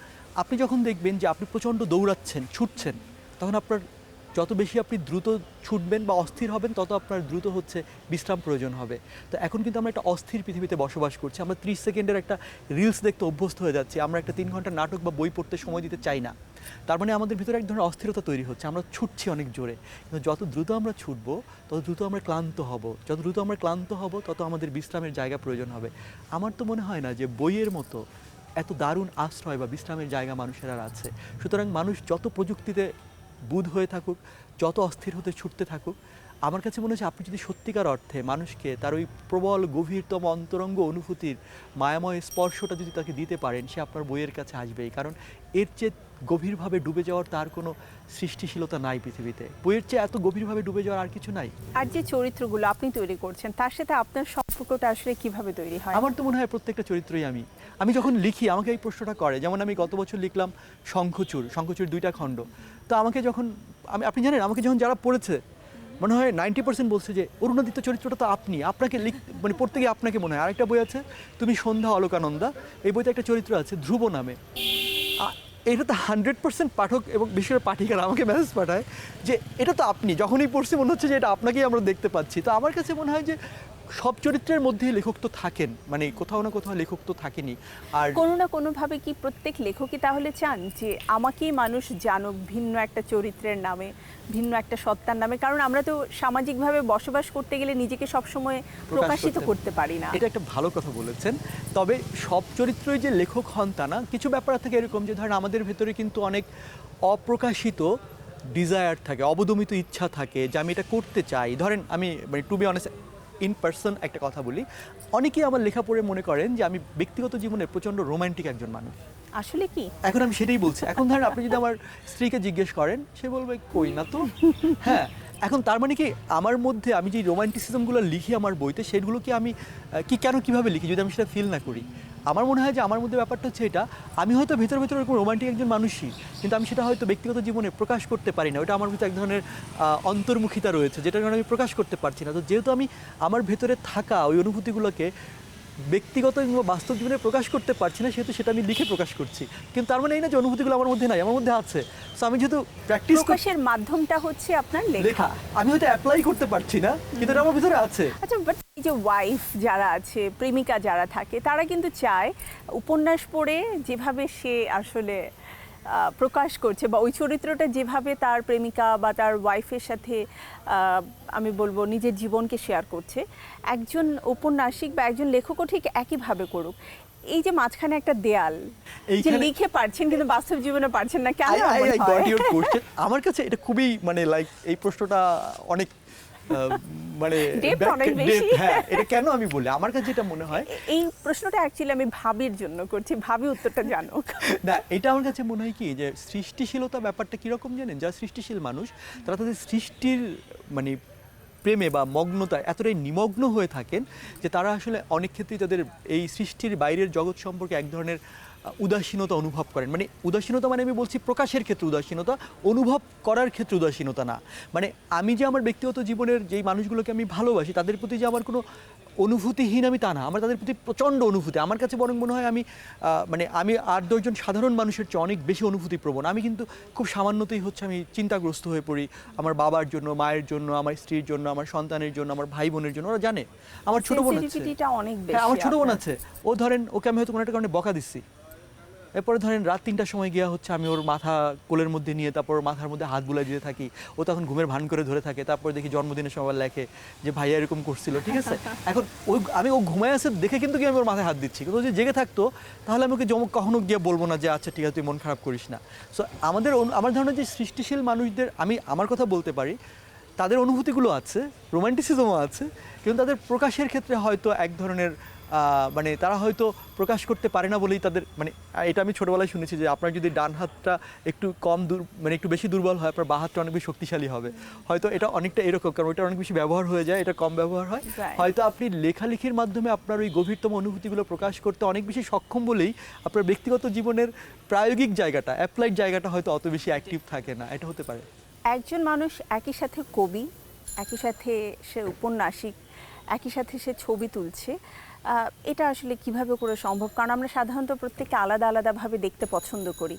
আপনি যখন দেখবেন যে আপনি প্রচণ্ড দৌড়াচ্ছেন, ছুটছেন, তখন আপনার যত বেশি আপনি দ্রুত ছুটবেন বা অস্থির হবেন তত আপনার দ্রুত হচ্ছে বিশ্রাম প্রয়োজন হবে। তো এখন কিন্তু আমরা একটা অস্থির পৃথিবীতে বসবাস করছি। আমরা 30 সেকেন্ডের একটা রিলস দেখতে অভ্যস্ত হয়ে যাচ্ছি, আমরা একটা 3 ঘন্টার নাটক বা বই পড়তে সময় দিতে চাই না। তার মানে আমাদের ভিতরে এক ধরনের অস্থিরতা তৈরি হচ্ছে, আমরা ছুটছি অনেক জোরে। কিন্তু যত দ্রুত আমরা ছুটবো তত দ্রুত আমরা ক্লান্ত হব, যত দ্রুত আমরা ক্লান্ত হব তত আমাদের বিশ্রামের জায়গা প্রয়োজন হবে। আমার তো মনে হয় না যে বইয়ের মতো এত দারুণ আশ্রয় বা বিশ্রামের জায়গা মানুষের আর আছে। সুতরাং মানুষ যত প্রযুক্তিতে বুঁদ হয়ে থাকুক, যত অস্থির হতে ছুটতে থাকুক, আমার কাছে মনে হচ্ছে আপনি যদি সত্যিকার অর্থে মানুষকে তার ওই প্রবল গভীরতম অন্তরঙ্গ অনুভূতির মায়াময় স্পর্শটা যদি তাকে দিতে পারেন, সে আপনার বইয়ের কাছে আসবেই। কারণ এর চেয়ে গভীরভাবে ডুবে যাওয়ার তার কোনো সৃষ্টিশীলতা নাই পৃথিবীতে। বইয়ের চেয়ে এত গভীরভাবে ডুবে যাওয়ার আর কিছু নাই। আর যে চরিত্রগুলো আপনি তৈরি করছেন তার সাথে আপনার সম্পর্কটা আসলে কিভাবে তৈরি হয়? আমার তো মনে হয় প্রত্যেকটা চরিত্রই আমি যখন লিখি আমাকে এই প্রশ্নটা করে। যেমন আমি গত বছর লিখলাম শঙ্খচূড় 2টা খণ্ড। তো আমাকে যখন আপনি জানেন আমাকে যখন যারা পড়েছে মনে হয় 90% বলছে যে অরুণাদিত্য চরিত্রটা তো আপনি, আপনাকে মানে পড়তে গিয়ে আপনাকে মনে হয়। আরেকটা বই আছে তুমি সন্ধ্যা অলোকানন্দা, এই বইতে একটা চরিত্র আছে ধ্রুব নামে। এটা তো 100% পাঠক এবং বিশেষ করে পাঠিকারা আমাকে মেসেজ পাঠায় যে এটা তো আপনি। যখনই পড়ছি মনে হচ্ছে যে এটা আপনাকেই আমরা দেখতে পাচ্ছি। তো আমার কাছে মনে হয় যে সব চরিত্রের মধ্যেই লেখক তো থাকেন, মানে কোথাও না কোথাও লেখক তো থাকেনি। আর কোনো না কোনোভাবে কি প্রত্যেক লেখকই তাহলে চান যে আমাকেই মানুষ জানুক ভিন্ন একটা চরিত্রের নামে, ভিন্ন একটা সত্তার নামে? কারণ আমরা তো সামাজিকভাবে বসবাস করতে গেলে নিজেকে সবসময় প্রকাশিত করতে পারি না। এটা একটা ভালো কথা বলেছেন। তবে সব চরিত্রই যে লেখক হন তা না। কিছু ব্যাপার থাকে এরকম যে ধরেন আমাদের ভেতরে কিন্তু অনেক অপ্রকাশিত ডিজায়ার থাকে, অবদমিত ইচ্ছা থাকে যে আমি এটা করতে চাই। ধরেন আমি মানে to be honest in person একটা কথা বলি, অনেকেই আমার লেখা পড়ে মনে করেন যে আমি ব্যক্তিগত জীবনে প্রচণ্ড রোমান্টিক একজন মানুষ। আসলে কি? এখন আমি সেটাই বলছি। এখন ধরেন আপনি যদি আমার স্ত্রীকে জিজ্ঞেস করেন সে বলবে কই না তো। হ্যাঁ, এখন তার মানে কি আমার মধ্যে আমি যে রোমান্টিসিজমগুলো লিখি আমার বইতে সেগুলো কি আমি কেন কীভাবে লিখি যদি আমি সেটা ফিল না করি? আমার মনে হয় যে আমার মধ্যে ব্যাপারটা হচ্ছে এটা, আমি হয়তো ভেতর এরকম রোমান্টিক একজন মানুষই, কিন্তু আমি সেটা হয়তো ব্যক্তিগত জীবনে প্রকাশ করতে পারি না। ওটা আমার ভিতরে এক ধরনের অন্তর্মুখিতা রয়েছে যেটার কারণে আমি প্রকাশ করতে পারছি না। তো যেহেতু আমি আমার ভেতরে থাকা ওই অনুভূতিগুলোকে ব্যক্তিগত এবং বাস্তব জীবনে প্রকাশ করতে পারছি না, সেহেতু সেটা আমি লিখে প্রকাশ করছি। কিন্তু তার মানে এই না যে অনুভূতিগুলো আমার মধ্যে নাই, আমার মধ্যে আছে। সো আমি যেহেতু প্র্যাকটিস প্রকাশের মাধ্যমটা হচ্ছে আপনার লেখা। আমি হয়তো অ্যাপ্লাই করতে পারছি না, কিন্তু এটা আমার ভিতরে আছে। আচ্ছা, বাট এই যে ওয়াইফ যারা আছে, প্রেমিকা যারা থাকে, তারা কিন্তু চায় উপন্যাস পড়ে যেভাবে সে আসলে প্রকাশ করছে বা ওই চরিত্রটা যেভাবে তার প্রেমিকা বা তার ওয়াইফের সাথে আমি বলবো নিজের জীবনকে শেয়ার করছে, একজন ঔপন্যাসিক বা একজন লেখকও ঠিক একইভাবে করুক। এই যে মাঝখানে একটা দেয়াল, যে লিখে পারছেন কিন্তু বাস্তব জীবনে পারছেন না, কেন? আমার কাছে এটা খুবই মানে লাইক এই প্রশ্নটা অনেক মানে হ্যাঁ, এটা কেন আমি বলি আমার কাছে যেটা মনে হয়, এই প্রশ্নটা অ্যাকচুয়ালি আমি ভাবির জন্য করছি, ভাবি উত্তরটা জানুক। না, এটা আমার কাছে মনে হয় কি যে সৃষ্টিশীলতা ব্যাপারটা কীরকম জানেন, যারা সৃষ্টিশীল মানুষ তারা তাদের সৃষ্টির মানে প্রেমে বা মগ্নতায় এতটাই নিমগ্ন হয়ে থাকেন যে তারা আসলে অনেক ক্ষেত্রেই তাদের এই সৃষ্টির বাইরের জগৎ সম্পর্কে এক ধরনের উদাসীনতা অনুভব করেন। মানে উদাসীনতা মানে আমি বলছি প্রকাশের ক্ষেত্রে উদাসীনতা, অনুভব করার ক্ষেত্রে উদাসীনতা না। মানে আমি যে আমার ব্যক্তিগত জীবনের যেই মানুষগুলোকে আমি ভালোবাসি তাদের প্রতি যে আমার কোনো অনুভূতিহীন আমি তা না, আমার তাদের প্রতি প্রচণ্ড অনুভূতি। আমার কাছে বরং মনে হয় আমি 8-10 জন সাধারণ মানুষের চেয়ে অনেক বেশি অনুভূতিপ্রবণ। আমি কিন্তু খুব সামান্যতেই হচ্ছে আমি চিন্তাগ্রস্ত হয়ে পড়ি আমার বাবার জন্য, মায়ের জন্য, আমার স্ত্রীর জন্য, আমার সন্তানের জন্য, আমার ভাই বোনের জন্য। ওরা জানে আমার ছোট বোন আছে, আমার ছোট বোন আছে, ও ধরেন ওকে আমি হয়তো কোনো একটা কারণে বকা দিচ্ছি, এরপরে ধরেন রাত 3টার সময় গিয়া হচ্ছে আমি ওর মাথা কোলের মধ্যে নিয়ে তারপর মাথার মধ্যে হাত বুলাই দিতে থাকি, ও তখন ঘুমের ভান করে ধরে থাকে। তারপর দেখি জন্মদিনের সময় লেখে যে ভাইয়া এরকম করছিল, ঠিক আছে। এখন ও ঘুমায় আছে দেখে কিন্তু কি আমি ওর মাথায় হাত দিচ্ছি, কিন্তু ও যদি জেগে থাকতো তাহলে আমি ওকে কখনো গিয়ে বলবো না যে আচ্ছা ঠিক আছে তুই মন খারাপ করিস না। সো আমার ধারণা যে সৃষ্টিশীল মানুষদের আমি আমার কথা বলতে পারি, তাদের অনুভূতিগুলো আছে, রোমান্টিসিজমও আছে, কিন্তু তাদের প্রকাশের ক্ষেত্রে হয়তো এক ধরনের মানে তারা হয়তো প্রকাশ করতে পারে না বলেই তাদের মানে এটা আমি ছোটোবেলায় শুনেছি যে আপনার যদি ডান হাতটা একটু মানে একটু বেশি দুর্বল হয় আপনার বাঁ হাতটা অনেক বেশি শক্তিশালী হবে। হয়তো এটা অনেকটা এরকম, কারণ ওইটা অনেক বেশি ব্যবহার হয়ে যায়, এটা কম ব্যবহার হয়। হয়তো আপনি লেখালেখির মাধ্যমে আপনার ওই গভীরতম অনুভূতিগুলো প্রকাশ করতে অনেক বেশি সক্ষম বলেই আপনার ব্যক্তিগত জীবনের প্রায়োগিক জায়গাটা, অ্যাপ্লাইড জায়গাটা হয়তো অত বেশি অ্যাক্টিভ থাকে না, এটা হতে পারে। একজন মানুষ একই সাথে কবি, একই সাথে সে উপন্যাসিক, একই সাথে সে ছবি তুলছে, এটা আসলে কিভাবে করে সম্ভব? কারণ আমরা সাধারণত প্রত্যেককে আলাদা আলাদাভাবে দেখতে পছন্দ করি।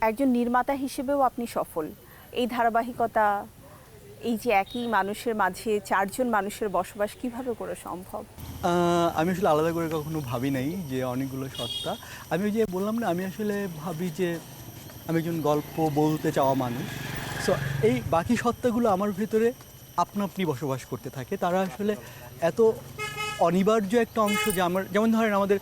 একজন নির্মাতা হিসেবেও আপনি সফল, এই ধারাবাহিকতা, এই যে একই মানুষের মাঝে চারজন মানুষের বসবাস কিভাবে করে সম্ভব? আমি আসলে আলাদা করে কখনো ভাবি নাই যে অনেকগুলো সত্তা। আমি ওই যে বললাম না, আমি আসলে ভাবি যে আমি একজন গল্প বলতে চাওয়া মানুষ। সো এই বাকি সত্তাগুলো আমার ভেতরে আপনা আপনি বসবাস করতে থাকে। তারা আসলে এত অনিবার্য একটা অংশ যে আমার, যেমন ধরেন আমাদের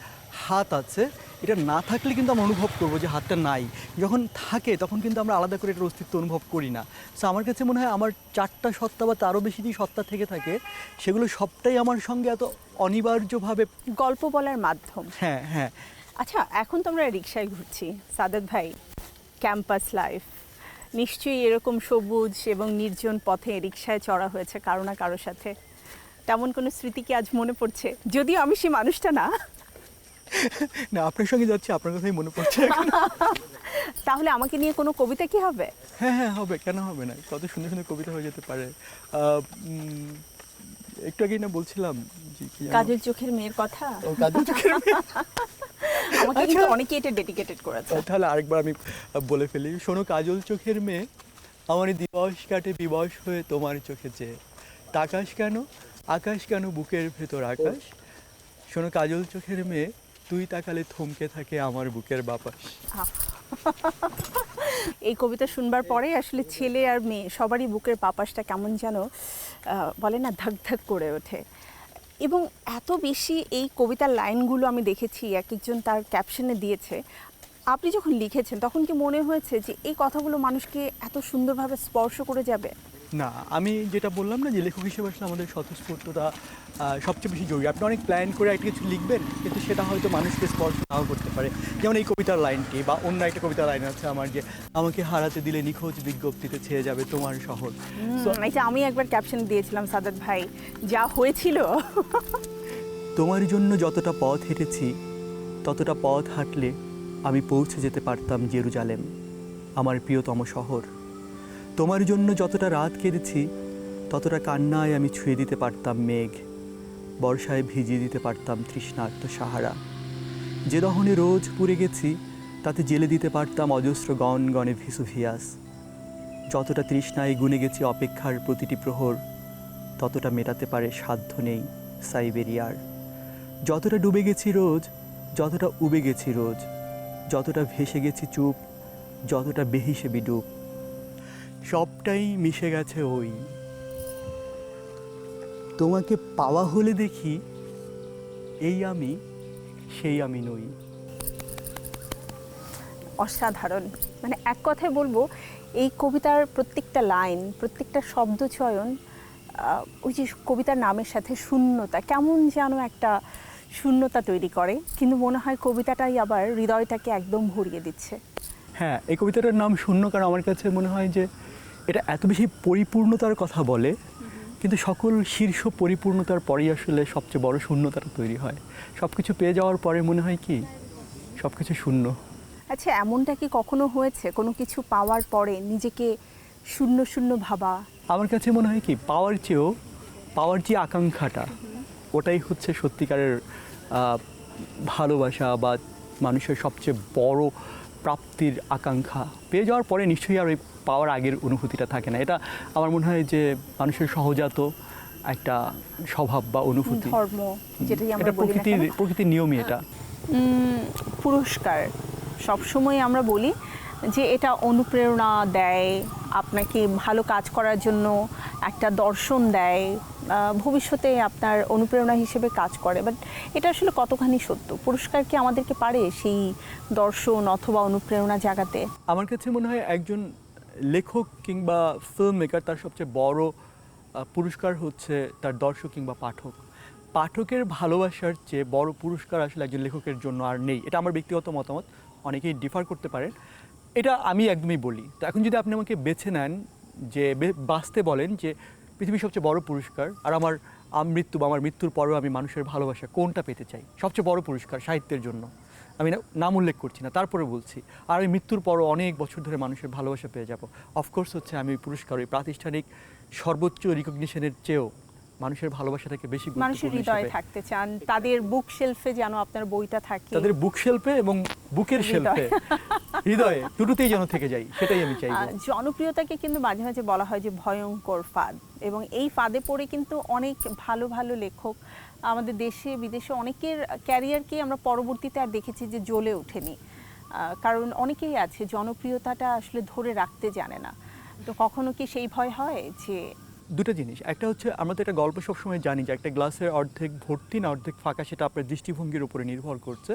হাত আছে, এটা না থাকলে কিন্তু আমরা অনুভব করবো যে হাতটা নাই। যখন থাকে তখন কিন্তু আমরা আলাদা করে এটার অস্তিত্ব অনুভব করি না। সো আমার কাছে মনে হয় আমার চারটা সত্তা বা তারও বেশি যে সত্তা থেকে থাকে, সেগুলো সবটাই আমার সঙ্গে এত অনিবার্যভাবে। গল্প বলার মাধ্যম। হ্যাঁ হ্যাঁ। আচ্ছা, এখন তো আমরা রিকশায় ঘুরছি সাদেক ভাই, ক্যাম্পাস লাইফ, নিশ্চয়ই এরকম সবুজ এবং নির্জন পথে রিকশায় চড়া হয়েছে কারো না কারোর সাথে। তেমন কোনো স্মৃতি কি আজ মনে পড়ছে? যদিও আমি সেই মানুষটা না। না, আপনার সঙ্গে যাচ্ছি, আপনার কথাই মনে পড়ছে এখন। তাহলে আমাকে নিয়ে কোনো কবিতা কি হবে? হ্যাঁ হ্যাঁ, হবে, কেন হবে না? কত সুন্দর সুন্দর কবিতা হয়ে যেতে পারে। একটু আগেই না বলছিলাম যে কি যেন? কাজের চোখের মেয়ের কথা। ও, কাজল চোখের মেয়ে। আমাকে কিন্তু অনেকে এটা ডেডিকেটেড করেছে। তাহলে আরেকবার আমি বলে ফেলি। শোনো কাজল চোখের মেয়ে, আমার দিবস কাটে বিবশ হয়ে তোমার চোখে চেয়ে। তাকাশ কেন, আকাশ কেন, বুকের ভেতর আকাশ। শোনো কাজল চোখের মেয়ে, তুই তাকালে থমকে থাকে আমার বুকের বাপাস। এই কবিতা শুনবার পরেই আসলে ছেলে আর মেয়ে সবারই বুকের পাপাসটা কেমন যেন বলে না, ধাক ধাক করে ওঠে। এবং এত বেশি এই কবিতার লাইনগুলো আমি দেখেছি এক একজন তার ক্যাপশনে দিয়েছে। আপনি যখন লিখেছেন তখন কি মনে হয়েছে যে এই কথাগুলো মানুষকে এত সুন্দরভাবে স্পর্শ করে যাবে? না, আমি যেটা বললাম না যে লেখক হিসেবে আসলে আমাদের স্বতঃস্ফূর্ততা সবচেয়ে বেশি জরুরি। আপনি অনেক প্ল্যান করে একটা কিছু লিখবেন, কিন্তু সেটা হয়তো মানুষকে স্পর্শ নাও করতে পারে। যেমন এই কবিতার লাইনটি, বা অন্য একটা কবিতার লাইন আছে আমার, যে আমাকে হারাতে দিলে নিখোঁজ বিজ্ঞপ্তিতে ছেয়ে যাবে তোমার শহর। এটা আমি একবার ক্যাপশন দিয়েছিলাম সাদাত ভাই, যা হয়েছিল। তোমার জন্য যতটা পথ হেঁটেছি, ততটা পথ হাঁটলে আমি পৌঁছে যেতে পারতাম জেরুজালেম, আমার প্রিয়তম শহর। তোমার জন্য যতটা রাত কেঁদেছি, ততটা কান্নায় আমি ছুঁয়ে দিতে পারতাম মেঘ, বর্ষায় ভিজিয়ে দিতে পারতাম তৃষ্ণার্ত সাহারা। যে দহনে রোজ পুড়ে গেছি, তাতে জেলে দিতে পারতাম অজস্র গণ গণে ভিসুভিয়াস। যতটা তৃষ্ণায় গুনে গেছি অপেক্ষার প্রতিটি প্রহর, ততটা মেটাতে পারে সাধ্য নেই সাইবেরিয়ার। যতটা ডুবে গেছি রোজ, যতটা উবে গেছি রোজ, যতটা ভেসে গেছি চুপ, যতটা বেহিসেবি ডুব, সবটাই মিশে গেছে ওই। তোমাকে পাওয়া হলে দেখি এই আমি, সেই আমি নই। অসাধারণ। মানে এক কথায় বলবো, এই কবিতার প্রত্যেকটা লাইন, প্রত্যেকটা শব্দ চয়ন, ওই যে কবিতার নামের সাথে শূন্যতা, কেমন যেন একটা শূন্যতা তৈরি করে, কিন্তু মনে হয় কবিতাটাই আবার হৃদয়টাকে একদম ভরিয়ে দিচ্ছে। হ্যাঁ, এই কবিতাটার নাম শূন্য, কারণ আমার কাছে মনে হয় যে এটা এত বেশি পরিপূর্ণতার কথা বলে, কিন্তু সকল শীর্ষ পরিপূর্ণতার পরেই আসলে সবচেয়ে বড় শূন্যতাটা তৈরি হয়। সব কিছু পেয়ে যাওয়ার পরে মনে হয় কি সব কিছু শূন্য। আচ্ছা, এমনটা কি কখনো হয়েছে কোনো কিছু পাওয়ার পরে নিজেকে শূন্য শূন্য ভাবা? আমার কাছে মনে হয় কি পাওয়ার যে আকাঙ্ক্ষাটা, ওটাই হচ্ছে সত্যিকারের ভালোবাসা বা মানুষের সবচেয়ে বড় প্রাপ্তির আকাঙ্ক্ষা। পেয়ে যাওয়ার পরে নিশ্চয়ই আর ওই পাওয়ার আগের অনুভূতিটা থাকে না। এটা আমার মনে হয় যে মানুষের সহজাত একটা স্বভাব বা অনুভূতি, ধর্ম, যেটাই আমরা এটা বলি না কেন। প্রকৃতির নিয়মই এটা। পুরস্কার সবসময় আমরা বলি যে এটা অনুপ্রেরণা দেয়, আপনাকে ভালো কাজ করার জন্য একটা দর্শন দেয়, ভবিষ্যতে আপনার অনুপ্রেরণা হিসেবে কাজ করে। বাট এটা আসলে কতখানি সত্য? পুরস্কার কি আমাদেরকে পারে সেই দর্শন অথবা অনুপ্রেরণা জাগাতে? আমার কাছে মনে হয় একজন লেখক কিংবা ফিল্ম মেকার, তার সবচেয়ে বড় পুরস্কার হচ্ছে তার দর্শক কিংবা পাঠক। পাঠকের ভালোবাসার চেয়ে বড় পুরস্কার আসলে একজন লেখকের জন্য আর নেই। এটা আমার ব্যক্তিগত মতামত, অনেকেই ডিফার করতে পারেন, এটা আমি একদমই বলি। তো এখন যদি আপনি আমাকে বেছে নেন, যে বাঁচতে বলেন যে পৃথিবীর সবচেয়ে বড় পুরস্কার, আর আমার মৃত্যু বা আমার মৃত্যুর পরেও আমি মানুষের ভালোবাসা কোনটা পেতে চাই, সবচেয়ে বড় পুরস্কার সাহিত্যের জন্য, আমি নাম উল্লেখ করছি না, তারপরে বলছি, আর আমি মৃত্যুর পরও অনেক বছর ধরে মানুষের ভালোবাসা পেয়ে যাব, অফকোর্স হচ্ছে আমি ওই পুরস্কার, ওই প্রাতিষ্ঠানিক সর্বোচ্চ রিকগনিশনের চেয়েও মানুষের ভালোবাসাটাকে বেশি মানুষের গুরুত্বপূর্ণ হৃদয়ে হিসেবে, থাকতে চান, তাদের বুক শেলফে যেন আপনার বইটা থাকে। তাদের বুক শেলফে এবং বুকের শেলফে, হৃদয়ে দুটোতেই যেন থেকে যাই, সেটাই আমি চাইবো। জনপ্রিয়তাকে কিন্তু মাঝে মাঝে বলা হয় যে ভয়ঙ্কর ফাঁদ, এবং এই ফাঁদে পড়ে কিন্তু অনেক ভালো ভালো লেখক আমাদের দেশে বিদেশে অনেকের ক্যারিয়ারকে আমরা পরবর্তীতে আর দেখেছি যে জ্বলে ওঠেনি। কারণ অনেকেই আছে জনপ্রিয়তাটা আসলে ধরে রাখতে জানে না। তো কখনো কি সেই ভয় হয় যে দুটো জিনিস, একটা হচ্ছে আমরা তো একটা গল্প সবসময় জানি যে একটা গ্লাসের অর্ধেক ভর্তি না অর্ধেক ফাঁকা, সেটা আপনার দৃষ্টিভঙ্গির উপরে নির্ভর করছে।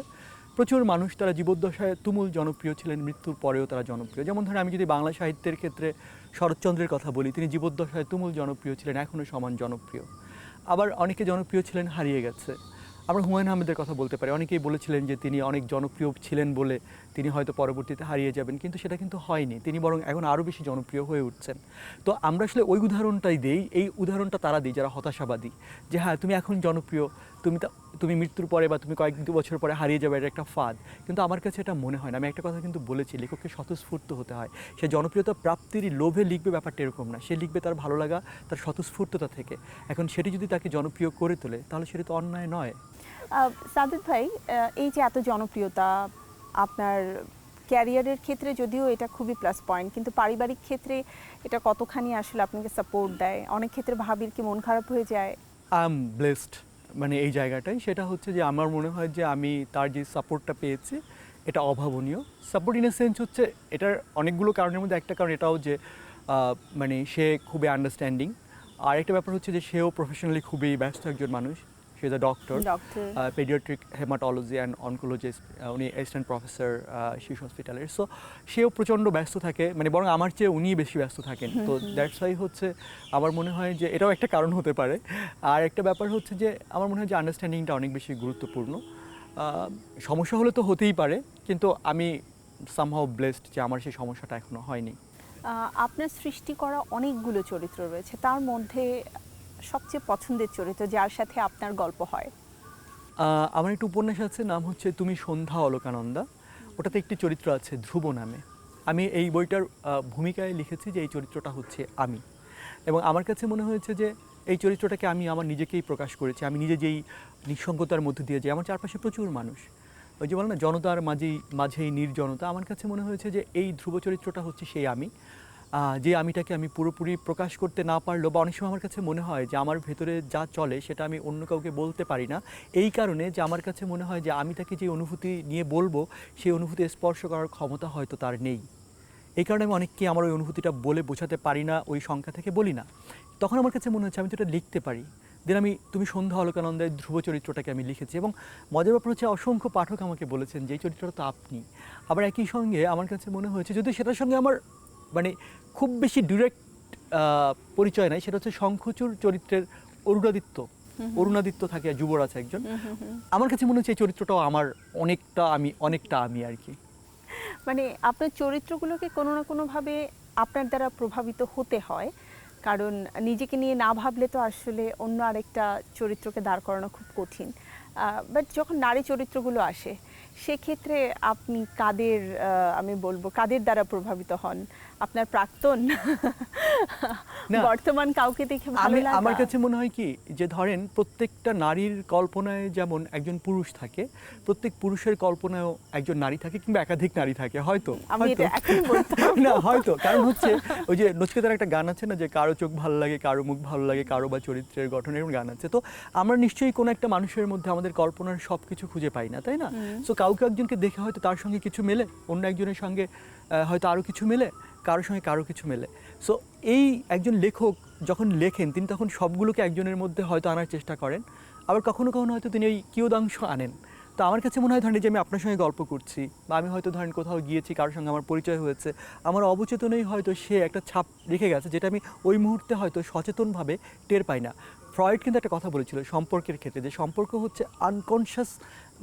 প্রচুর মানুষ তারা জীবদ্দশায় তুমুল জনপ্রিয় ছিলেন, মৃত্যুর পরেও তারা জনপ্রিয়। যেমন ধরেন আমি যদি বাংলা সাহিত্যের ক্ষেত্রে শরৎচন্দ্রের কথা বলি, তিনি জীবদ্দশায় তুমুল জনপ্রিয় ছিলেন, এখনও সমান জনপ্রিয়। আবার অনেকে জনপ্রিয় ছিলেন, হারিয়ে গেছে। আমরা হুমায়ুন আহমেদের কথা বলতে পারি, অনেকেই বলেছিলেন যে তিনি অনেক জনপ্রিয় ছিলেন বলে তিনি হয়তো পরবর্তীতে হারিয়ে যাবেন, কিন্তু সেটা কিন্তু হয়নি, তিনি বরং এখন আরও বেশি জনপ্রিয় হয়ে উঠছেন। তো আমরা আসলে ওই উদাহরণটাই দেই, এই উদাহরণটা তারা দিই যারা হতাশাবাদী, যে হ্যাঁ তুমি এখন জনপ্রিয়, তুমি মৃত্যুর পরে বা তুমি কয়েক বছর পরে হারিয়ে যাবে, এটা একটা ফাঁদ। কিন্তু আমার কাছে এটা মনে হয় না। আমি একটা কথা কিন্তু বলেছি, লেখককে স্বতঃস্ফূর্ত হতে হয়। সে জনপ্রিয়তা প্রাপ্তির লোভে লিখবে, ব্যাপারটা এরকম না। সে লিখবে তার ভালো লাগা, তার স্বতঃস্ফূর্ততা থেকে। এখন সেটি যদি তাকে জনপ্রিয় করে তোলে, তাহলে সেটা তো অন্যায় নয়। সাদেক ভাই, এই যে এত জনপ্রিয়তা আপনার ক্যারিয়ারের ক্ষেত্রে, যদিও এটা খুবই প্লাস পয়েন্ট, কিন্তু পারিবারিক ক্ষেত্রে এটা কতখানি আসলে আপনাকে সাপোর্ট দেয়? অনেক ক্ষেত্রে ভাবির কি মন খারাপ হয়ে যায়? আই এম ব্লেসড মানে এই জায়গাটাই, সেটা হচ্ছে যে আমার মনে হয় যে আমি তার যে সাপোর্টটা পেয়েছি এটা অভাবনীয়। সাপোর্ট ইন এ সেন্স হচ্ছে, এটার অনেকগুলো কারণের মধ্যে একটা কারণ এটাও যে মানে সে খুবই আন্ডারস্ট্যান্ডিং। আর একটা ব্যাপার হচ্ছে যে সেও প্রফেশনালি খুবই ব্যস্ত একজন মানুষ। সে is a doctor, paediatric haematology and oncologist, উনি অ্যাসিস্ট্যান্ট প্রফেসর শিশু হসপিটালের। সো সেও প্রচণ্ড ব্যস্ত থাকে, মানে বরং আমার চেয়ে উনিই বেশি ব্যস্ত থাকেন। তো দ্যাটস ওয়াই হচ্ছে আমার মনে হয় যে এটাও একটা কারণ হতে পারে। আর একটা ব্যাপার হচ্ছে যে আমার মনে হয় যে আন্ডারস্ট্যান্ডিংটা অনেক বেশি গুরুত্বপূর্ণ। সমস্যা হলে তো হতেই পারে, কিন্তু আমি সামহাউ ব্লেসড যে আমার সেই সমস্যাটা এখনো হয়নি। আপনার সৃষ্টি করা অনেকগুলো চরিত্র রয়েছে, তার মধ্যে সবচেয়ে পছন্দের চরিত্র যার সাথে আপনার গল্প হয়? আমার একটা উপন্যাস আছে, নাম হচ্ছে তুমি সন্ধ্যা অলকানন্দা। ওটাতে একটি চরিত্র আছে ধ্রুব নামে। আমি এই বইটার ভূমিকায় লিখেছি যে এই চরিত্রটা হচ্ছে আমি, এবং আমার কাছে মনে হয়েছে যে এই চরিত্রটাকে আমি আমার নিজেকেই প্রকাশ করেছি। আমি নিজে যেই নিঃসঙ্গতার মধ্যে দিয়ে যাই, আমার চারপাশে প্রচুর মানুষ, ওই যে বলে না জনতার মাঝেই নির্জনতা, আমার কাছে মনে হয়েছে যে এই ধ্রুব চরিত্রটা হচ্ছে সেই আমি, যে আমিটাকে আমি পুরোপুরি প্রকাশ করতে না পারলেও, বা অনেক সময় আমার কাছে মনে হয় যে আমার ভেতরে যা চলে সেটা আমি অন্য কাউকে বলতে পারি না, এই কারণে যে আমার কাছে মনে হয় যে আমি তাকে যে অনুভূতি নিয়ে বলবো সেই অনুভূতি স্পর্শ করার ক্ষমতা হয়তো তার নেই। এই কারণে আমি অনেককে আমার ওই অনুভূতিটা বলে বোঝাতে পারি না, ওই সংখ্যা থেকে বলি না। তখন আমার কাছে মনে হচ্ছে আমি তো এটা লিখতে পারি। দেন আমি তুমি সন্ধ্যা অলকানন্দায় ধ্রুব চরিত্রটাকে আমি লিখেছি, এবং মজার ব্যাপার হচ্ছে অসংখ্য পাঠক আমাকে বলেছেন যে এই চরিত্রটা তো আপনি। আবার একই সঙ্গে আমার কাছে মনে হয়েছে, যদি সেটার সঙ্গে আমার মানে খুব বেশি ডিরেক্ট পরিচয় নাই, সেটা হচ্ছে শঙ্খচূড় চরিত্রের অরুণাদিত্য থাকে, যুবরাজ একজন। আমার কাছে মনে হচ্ছে এই চরিত্রটাও আমার অনেকটা আমি আর কি। মানে আপনার চরিত্রগুলোকে কোনো না কোনোভাবে আপনার দ্বারা প্রভাবিত হতে হয়, কারণ নিজেকে নিয়ে না ভাবলে তো আসলে অন্য আরেকটা চরিত্রকে দাঁড় করানো খুব কঠিন। বাট যখন নারী চরিত্রগুলো আসে, সেক্ষেত্রে আপনি কাদের দ্বারা প্রভাবিত হন? আপনার প্রাক্তন, বর্তমান কাউকে দেখে ভালো লাগা? আমার কাছে মনে হয় কি, যে ধরেন প্রত্যেকটা নারীর কল্পনায় যেমন একজন পুরুষ থাকে, প্রত্যেক পুরুষের কল্পনায়ও একজন নারী থাকে, কিংবা একাধিক নারী থাকে হয়তো। আমি এটা এখনই বলতাম না হয়তো, কারণ হচ্ছে ওই যে নচিকেতার একটা গান আছে না, যে কারো চোখ ভালো লাগে, কারো মুখ ভালো লাগে, কারো বা চরিত্রের গঠনের গান আছে। তো আমরা নিশ্চয়ই কোনো একটা মানুষের মধ্যে আমাদের কল্পনার সব কিছু খুঁজে পাই না, তাই না? সো কাউকে একজনকে দেখে হয়তো তার সঙ্গে কিছু মেলে, অন্য একজনের সঙ্গে হয়তো আরও কিছু মেলে, কারোর সঙ্গে কারো কিছু মেলে। সো এই একজন লেখক যখন লেখেন, তিনি তখন সবগুলোকে একজনের মধ্যে হয়তো আনার চেষ্টা করেন, আবার কখনো কখনো হয়তো তিনি ওই কিয়দাংশ আনেন। তো আমার কাছে মনে হয় ধরেন যে আমি আপনার সঙ্গে গল্প করছি, বা আমি হয়তো ধরেন কোথাও গিয়েছি, কারোর সঙ্গে আমার পরিচয় হয়েছে, আমার অবচেতনেই হয়তো সে একটা ছাপ রেখে গেছে, যেটা আমি ওই মুহূর্তে হয়তো সচেতনভাবে টের পাই না। ফ্রয়েড কিন্তু একটা কথা বলেছিল সম্পর্কের ক্ষেত্রে, যে সম্পর্ক হচ্ছে আনকনশিয়াস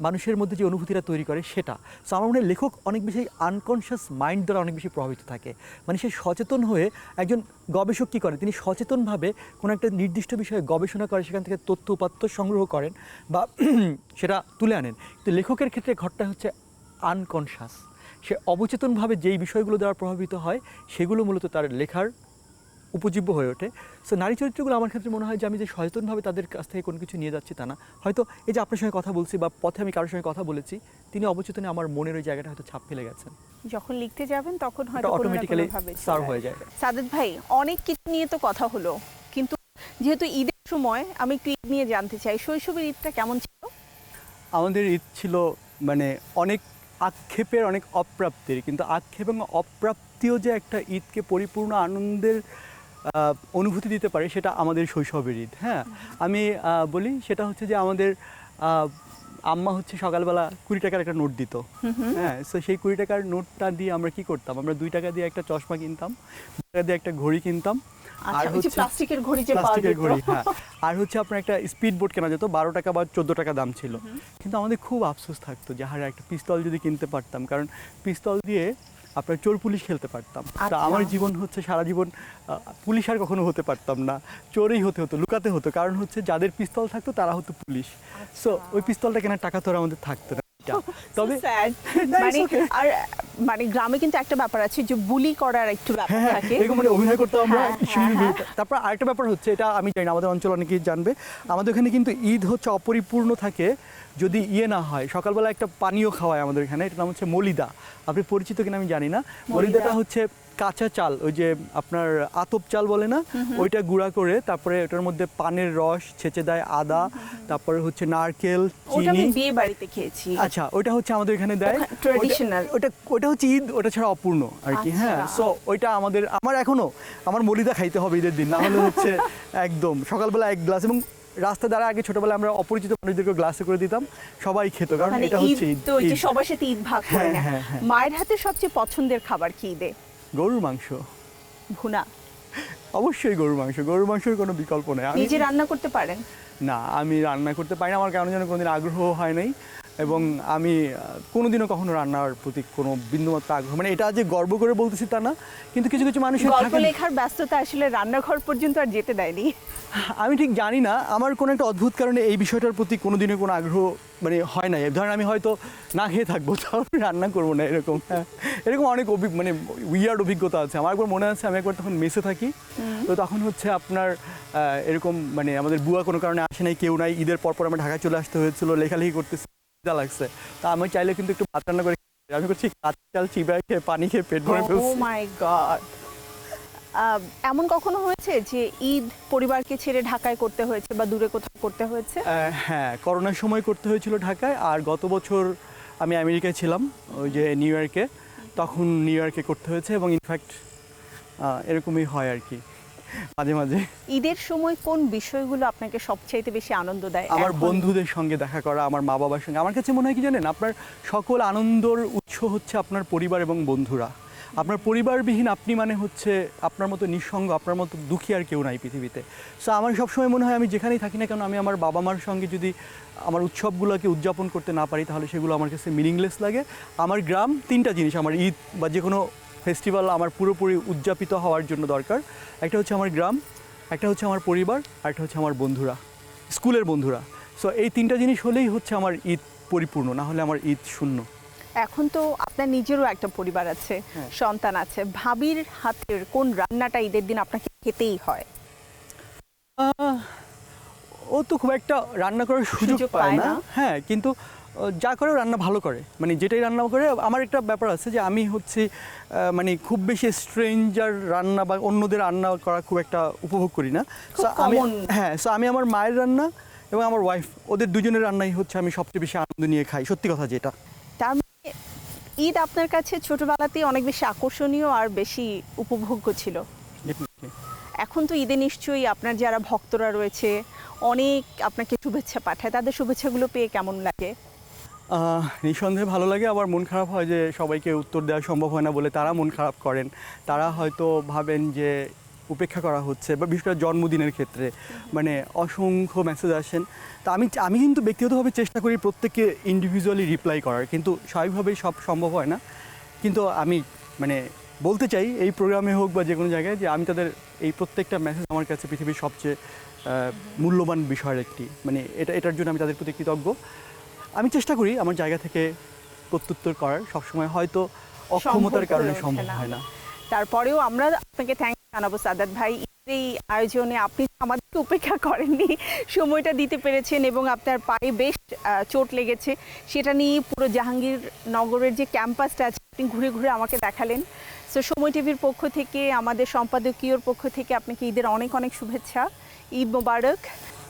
মানুষের মধ্যে যে অনুভূতিটা তৈরি করে সেটা। সো আমার মনে হয় লেখক অনেক বেশি আনকনশিয়াস মাইন্ড দ্বারা অনেক বেশি প্রভাবিত থাকে। মানে সে সচেতন হয়ে, একজন গবেষক কী করে, তিনি সচেতনভাবে কোনো একটা নির্দিষ্ট বিষয়ে গবেষণা করে, সেখান থেকে তথ্য উপাত্ত সংগ্রহ করেন বা সেটা তুলে আনেন। কিন্তু লেখকের ক্ষেত্রে ঘটটা হচ্ছে আনকনশিয়াস, সে অবচেতনভাবে যেই বিষয়গুলো দ্বারা প্রভাবিত হয় সেগুলো মূলত তার লেখার উপজীব্য হয়ে ওঠে। সো নারী চরিত্রগুলো আমার ক্ষেত্রে মনে হয় যে আমি যে সচেতনভাবে তাদের কাছ থেকে কোনো কিছু নিয়ে যাচ্ছি তা না, হয়তো এই যে আপনার সঙ্গে কথা বলছি বা পথে আমি কারোর সঙ্গে কথা বলেছি, তিনি অবচেতনে আমার মনের ওই জায়গাটা হয়তো ছাপ ফেলে গেছেন, যখন লিখতে যাবেন তখন হয়তো কোনো না অটোমেটিক্যালি কোনোভাবে চলে সার্ভ আসে। হয়ে যায়। সাদেত ভাই, অনেক কিছু নিয়ে তো কথা হলো, কিন্তু যেহেতু ঈদের সময় আমি একটু ঈদ নিয়ে জানতে চাই, শৈশবের ঈদটা কেমন ছিল? আমাদের ঈদ ছিল মানে অনেক আক্ষেপের, অনেক অপ্রাপ্তির, কিন্তু আক্ষেপ এবং অপ্রাপ্তিও যে একটা ঈদকে পরিপূর্ণ আনন্দের অনুভূতি দিতে পারে, সেটা আমাদের শৈশবের ঈদ। হ্যাঁ, আমি বলি সেটা হচ্ছে যে আমাদের আম্মা হচ্ছে সকালবেলা 20 টাকার একটা নোট দিত। হ্যাঁ, সো সেই 20 টাকার নোটটা দিয়ে আমরা কি করতাম, আমরা 2 টাকা দিয়ে একটা চশমা কিনতাম, 2 টাকা দিয়ে একটা ঘড়ি কিনতাম, আচ্ছা, ওই যে প্লাস্টিকের ঘড়ি যে পাওয়া প্লাস্টিকের যেত। ঘড়ি, হ্যাঁ, আর হচ্ছে আপনার একটা স্পিড বোট কেনা যেত, 12 টাকা বা 14 টাকা দাম ছিল। কিন্তু আমাদের খুব আফসোস থাকতো যে হারে একটা পিস্তল যদি কিনতে পারতাম, কারণ পিস্তল দিয়ে আপনার চোর পুলিশ খেলতে পারতাম। তা আচ্ছা। আমার জীবন হচ্ছে সারা জীবন পুলিশ আর কখনো হতে পারতাম না, চোরই হতে হতো, লুকাতে হতো, কারণ হচ্ছে যাদের পিস্তল থাকতো তারা হতো পুলিশ। সো ওই পিস্তলটা কেনার টাকা তো আর আমাদের থাকতো না। তবে So sad. That's মানে okay. আর মানে গ্রামে কিন্তু একটা ব্যাপার আছে যে বুলি করার একটু ব্যাপার হ্যাঁ, থাকে। এরকম মানে অভিনয় করতে আমরা হ্যাঁ, শুরু হ্যাঁ, করি। তারপর আরেকটা ব্যাপার হচ্ছে, এটা আমি জানি না, আমাদের অঞ্চল অনেকেই জানবে, আমাদের এখানে কিন্তু ঈদ হচ্ছে অপরিপূর্ণ থাকে যদি না হয়, সকালবেলা একটা পানীয় খাওয়ায় আমাদের এখানে, এটার নাম হচ্ছে মলিদা। আপনি পরিচিত কিনা আমি জানি না। মলিদাটা হচ্ছে কাঁচা চাল, ওই যে আপনার আতপ চাল বলে না, ওইটা গুঁড়া করে তারপরে ওটার মধ্যে পানের রস ছেঁচে দেয়, আদা, তারপরে হচ্ছে নারকেল, ওটা আমি চিনি। বিয়ে বাড়িতে খেয়েছি। আচ্ছা, ওইটা হচ্ছে আমাদের এখানে দেয় ট্র্যাডিশনাল। ওটা হচ্ছে ঈদ, ওটা ছাড়া অপূর্ণ আর কি। হ্যাঁ, আচ্ছা। সো ওইটা আমার এখনো আমার মলিদা খাইতে হবে ঈদের দিন, না হলে হচ্ছে একদম সকালবেলা এক গ্লাস, এবং রাস্তা দ্বারা আগে ছোটবেলায় আমরা অপরিচিত মানুষদেরকে গ্লাসে করে দিতাম, সবাই খেত, কারণ মানে এটা ঈদ হচ্ছে ঈদ। তো ওই যে সবার সাথে ঈদ ভাগ করে হ্যাঁ, না। হ্যাঁ, হ্যাঁ। মায়ের হাতে সবচেয়ে পছন্দের খাবার কি ঈদে? গরুর মাংস, ভুনা। অবশ্যই গরুর মাংস, গরুর মাংসের কোনো বিকল্প নেই। আমি নিজে রান্না করতে পারেন? না, আমি রান্না করতে পারি না, আমার কেন যেন কোনোদিন আগ্রহ হয় নাই, এবং আমি কোনোদিনও কখনো রান্নার প্রতি কোনো বিন্দুমাত্র আগ্রহ, মানে এটা যে গর্ব করে বলতেছি তা না, কিন্তু কিছু কিছু মানুষের গল্প থাকে। লেখার ব্যস্ততা আসলে রান্নাঘর পর্যন্ত আর যেতে দেয়নি। আমি ঠিক জানি না, আমার কোনো একটা অদ্ভুত কারণে এই বিষয়টার প্রতি কোনোদিনও কোনো আগ্রহ মানে হয় নাই। ধরেন আমি হয়তো না খেয়ে থাকবো, তাও আমি রান্না করবো না, এরকম। হ্যাঁ, এরকম অনেক মানে উইয়ার্ড অভিজ্ঞতা আছে আমার। একবার মনে আছে, আমি একবার তখন মেসে থাকি, তো তখন হচ্ছে আপনার এরকম মানে আমাদের বুয়া কোনো কারণে আসে নাই, কেউ নাই, ঈদের পরপর আমার ঢাকায় চলে আসতে হয়েছিল, লেখালেখি করতেছি, খিদা লাগছে, তা আমি চাইলে কিন্তু একটু ভাত রান্না করে আমি করছি কাঁচা চাল চিবায় খেয়ে পানি খেয়ে পেট ভরে ও ফেলছি। মাই গড। এমন কখনো হয়েছে যে ঈদ পরিবারকে ছেড়ে ঢাকায় করতে হয়েছে বা দূরে কোথাও করতে হয়েছে? হ্যাঁ, করোনার সময় করতে হয়েছিল ঢাকায়, আর গত বছর আমি আমেরিকায় ছিলাম, ওই যে নিউ ইয়র্কে, তখন নিউ ইয়র্কে করতে হয়েছে, এবং ইনফ্যাক্ট এরকমই হয় আর কি মাঝে মাঝে। ঈদের সময় কোন বিষয়গুলো আপনাকে সবচাইতে বেশি আনন্দ দেয়? আমার এখন? বন্ধুদের সঙ্গে দেখা করা, আমার মা বাবার সঙ্গে, আমার কাছে মনে হয় কি জানেন, আপনার সকল আনন্দর উৎস হচ্ছে আপনার পরিবার এবং বন্ধুরা। আপনার পরিবারবিহীন আপনি মানে হচ্ছে আপনার মতো নিঃসঙ্গ, আপনার মতো দুঃখী আর কেউ নাই পৃথিবীতে। সো আমার সবসময় মনে হয় আমি যেখানেই থাকি না কেন, আমি আমার বাবা মার সঙ্গে যদি আমার উৎসবগুলোকে উদযাপন করতে না পারি, তাহলে সেগুলো আমার কাছে মিনিংলেস লাগে। আমার গ্রাম, 3টা জিনিস আমার ঈদ বা যে কোনো ফেস্টিভ্যাল আমার পুরোপুরি উদযাপিত হওয়ার জন্য দরকার। একটা হচ্ছে আমার গ্রাম, একটা হচ্ছে আমার পরিবার, আর একটা হচ্ছে আমার বন্ধুরা, স্কুলের বন্ধুরা। সো এই 3টা জিনিস হলেই হচ্ছে আমার ঈদ পরিপূর্ণ, না হলে আমার ঈদ শূন্য। এখন তো আপনার নিজেরও একটা পরিবার আছে, হ্যাঁ। সন্তান আছে, ভাবির হাতের কোন রান্নাটা ঈদের দিন আপনাকে খেতেই হয়? ও তো খুব একটা রান্না করার সুযোগ পায় না। হ্যাঁ, কিন্তু যা করে রান্না ভালো করে, মানে যেটাই রান্না করে। আমার একটা ব্যাপার আছে যে আমি হচ্ছে মানে খুব বেশি স্ট্রেঞ্জার রান্না বা অন্যদের রান্না করা খুব একটা উপভোগ করি না। খুব So আমি common। হ্যাঁ, সো আমি আমার মায়ের রান্না এবং আমার ওয়াইফ, ওদের দুজনের রান্নাই হচ্ছে আমি সবচেয়ে বেশি আনন্দ নিয়ে খাই, সত্যি কথা যেটা। তার মানে ঈদ আপনার কাছে ছোটবেলাতেই অনেক বেশি আকর্ষণীয় আর বেশি উপভোগ্য ছিল। Definitely। এখন তো ঈদে নিশ্চয়ই আপনার যারা ভক্তরা রয়েছে অনেক আপনাকে শুভেচ্ছা পাঠায়, তাদের শুভেচ্ছাগুলো পেয়ে কেমন লাগে? নিঃসন্দেহে ভালো লাগে, আবার মন খারাপ হয় যে সবাইকে উত্তর দেওয়া সম্ভব হয় না বলে তারা মন খারাপ করেন। তারা হয়তো ভাবেন যে উপেক্ষা করা হচ্ছে, বা বিশেষ করে জন্মদিনের ক্ষেত্রে মানে অসংখ্য মেসেজ আসেন। তা আমি কিন্তু ব্যক্তিগতভাবে চেষ্টা করি প্রত্যেককে ইন্ডিভিজুয়ালি রিপ্লাই করার, কিন্তু স্বাভাবিকভাবেই সব সম্ভব হয় না। কিন্তু আমি মানে বলতে চাই এই প্রোগ্রামে হোক বা যে কোনো জায়গায়, যে আমি তাদের এই প্রত্যেকটা মেসেজ আমার কাছে পৃথিবীর সবচেয়ে মূল্যবান বিষয়ের একটি, মানে এটার জন্য আমি তাদের প্রতি কৃতজ্ঞ। আমি চেষ্টা করি আমার জায়গা থেকে প্রত্যুত্তর করার, সবসময় হয়তো অক্ষমতার কারণে সম্ভব হয় না। তারপরেও আমরা আপনাকে থ্যাংক জানাবো সাদাত ভাই, এই আয়োজনে আপনি আমাদেরকে উপেক্ষা করেননি, সময়টা দিতে পেরেছেন এবং আপনার পায়ে বেশ চোট লেগেছে, সেটা নিয়ে পুরো জাহাঙ্গীরনগরের যে ক্যাম্পাসটা আছে আপনি ঘুরে ঘুরে আমাকে দেখালেন। সো সময় টিভির পক্ষ থেকে, আমাদের সম্পাদকীয়র পক্ষ থেকে আপনাকে ঈদের অনেক অনেক শুভেচ্ছা, ঈদ মোবারক,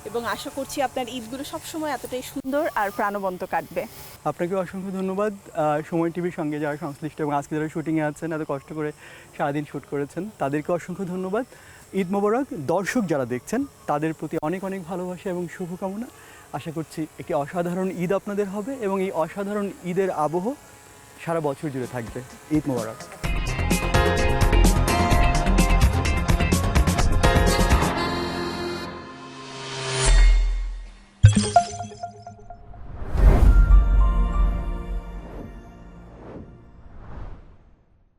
এবং আশা করছি আপনার ঈদগুলো সবসময় এতটাই সুন্দর আর প্রাণবন্ত কাটবে। আপনাকে অসংখ্য ধন্যবাদ সময় টিভির সঙ্গে যারা সংশ্লিষ্ট এবং আজকে যারা শুটিংয়ে আছেন, এত কষ্ট করে সারাদিন শ্যুট করেছেন, তাদেরকে অসংখ্য ধন্যবাদ। ঈদ মোবারক। দর্শক যারা দেখছেন তাদের প্রতি অনেক অনেক ভালোবাসা এবং শুভকামনা। আশা করছি একটি অসাধারণ ঈদ আপনাদের হবে এবং এই অসাধারণ ঈদের আবহ সারা বছর জুড়ে থাকবে। ঈদ মোবারক।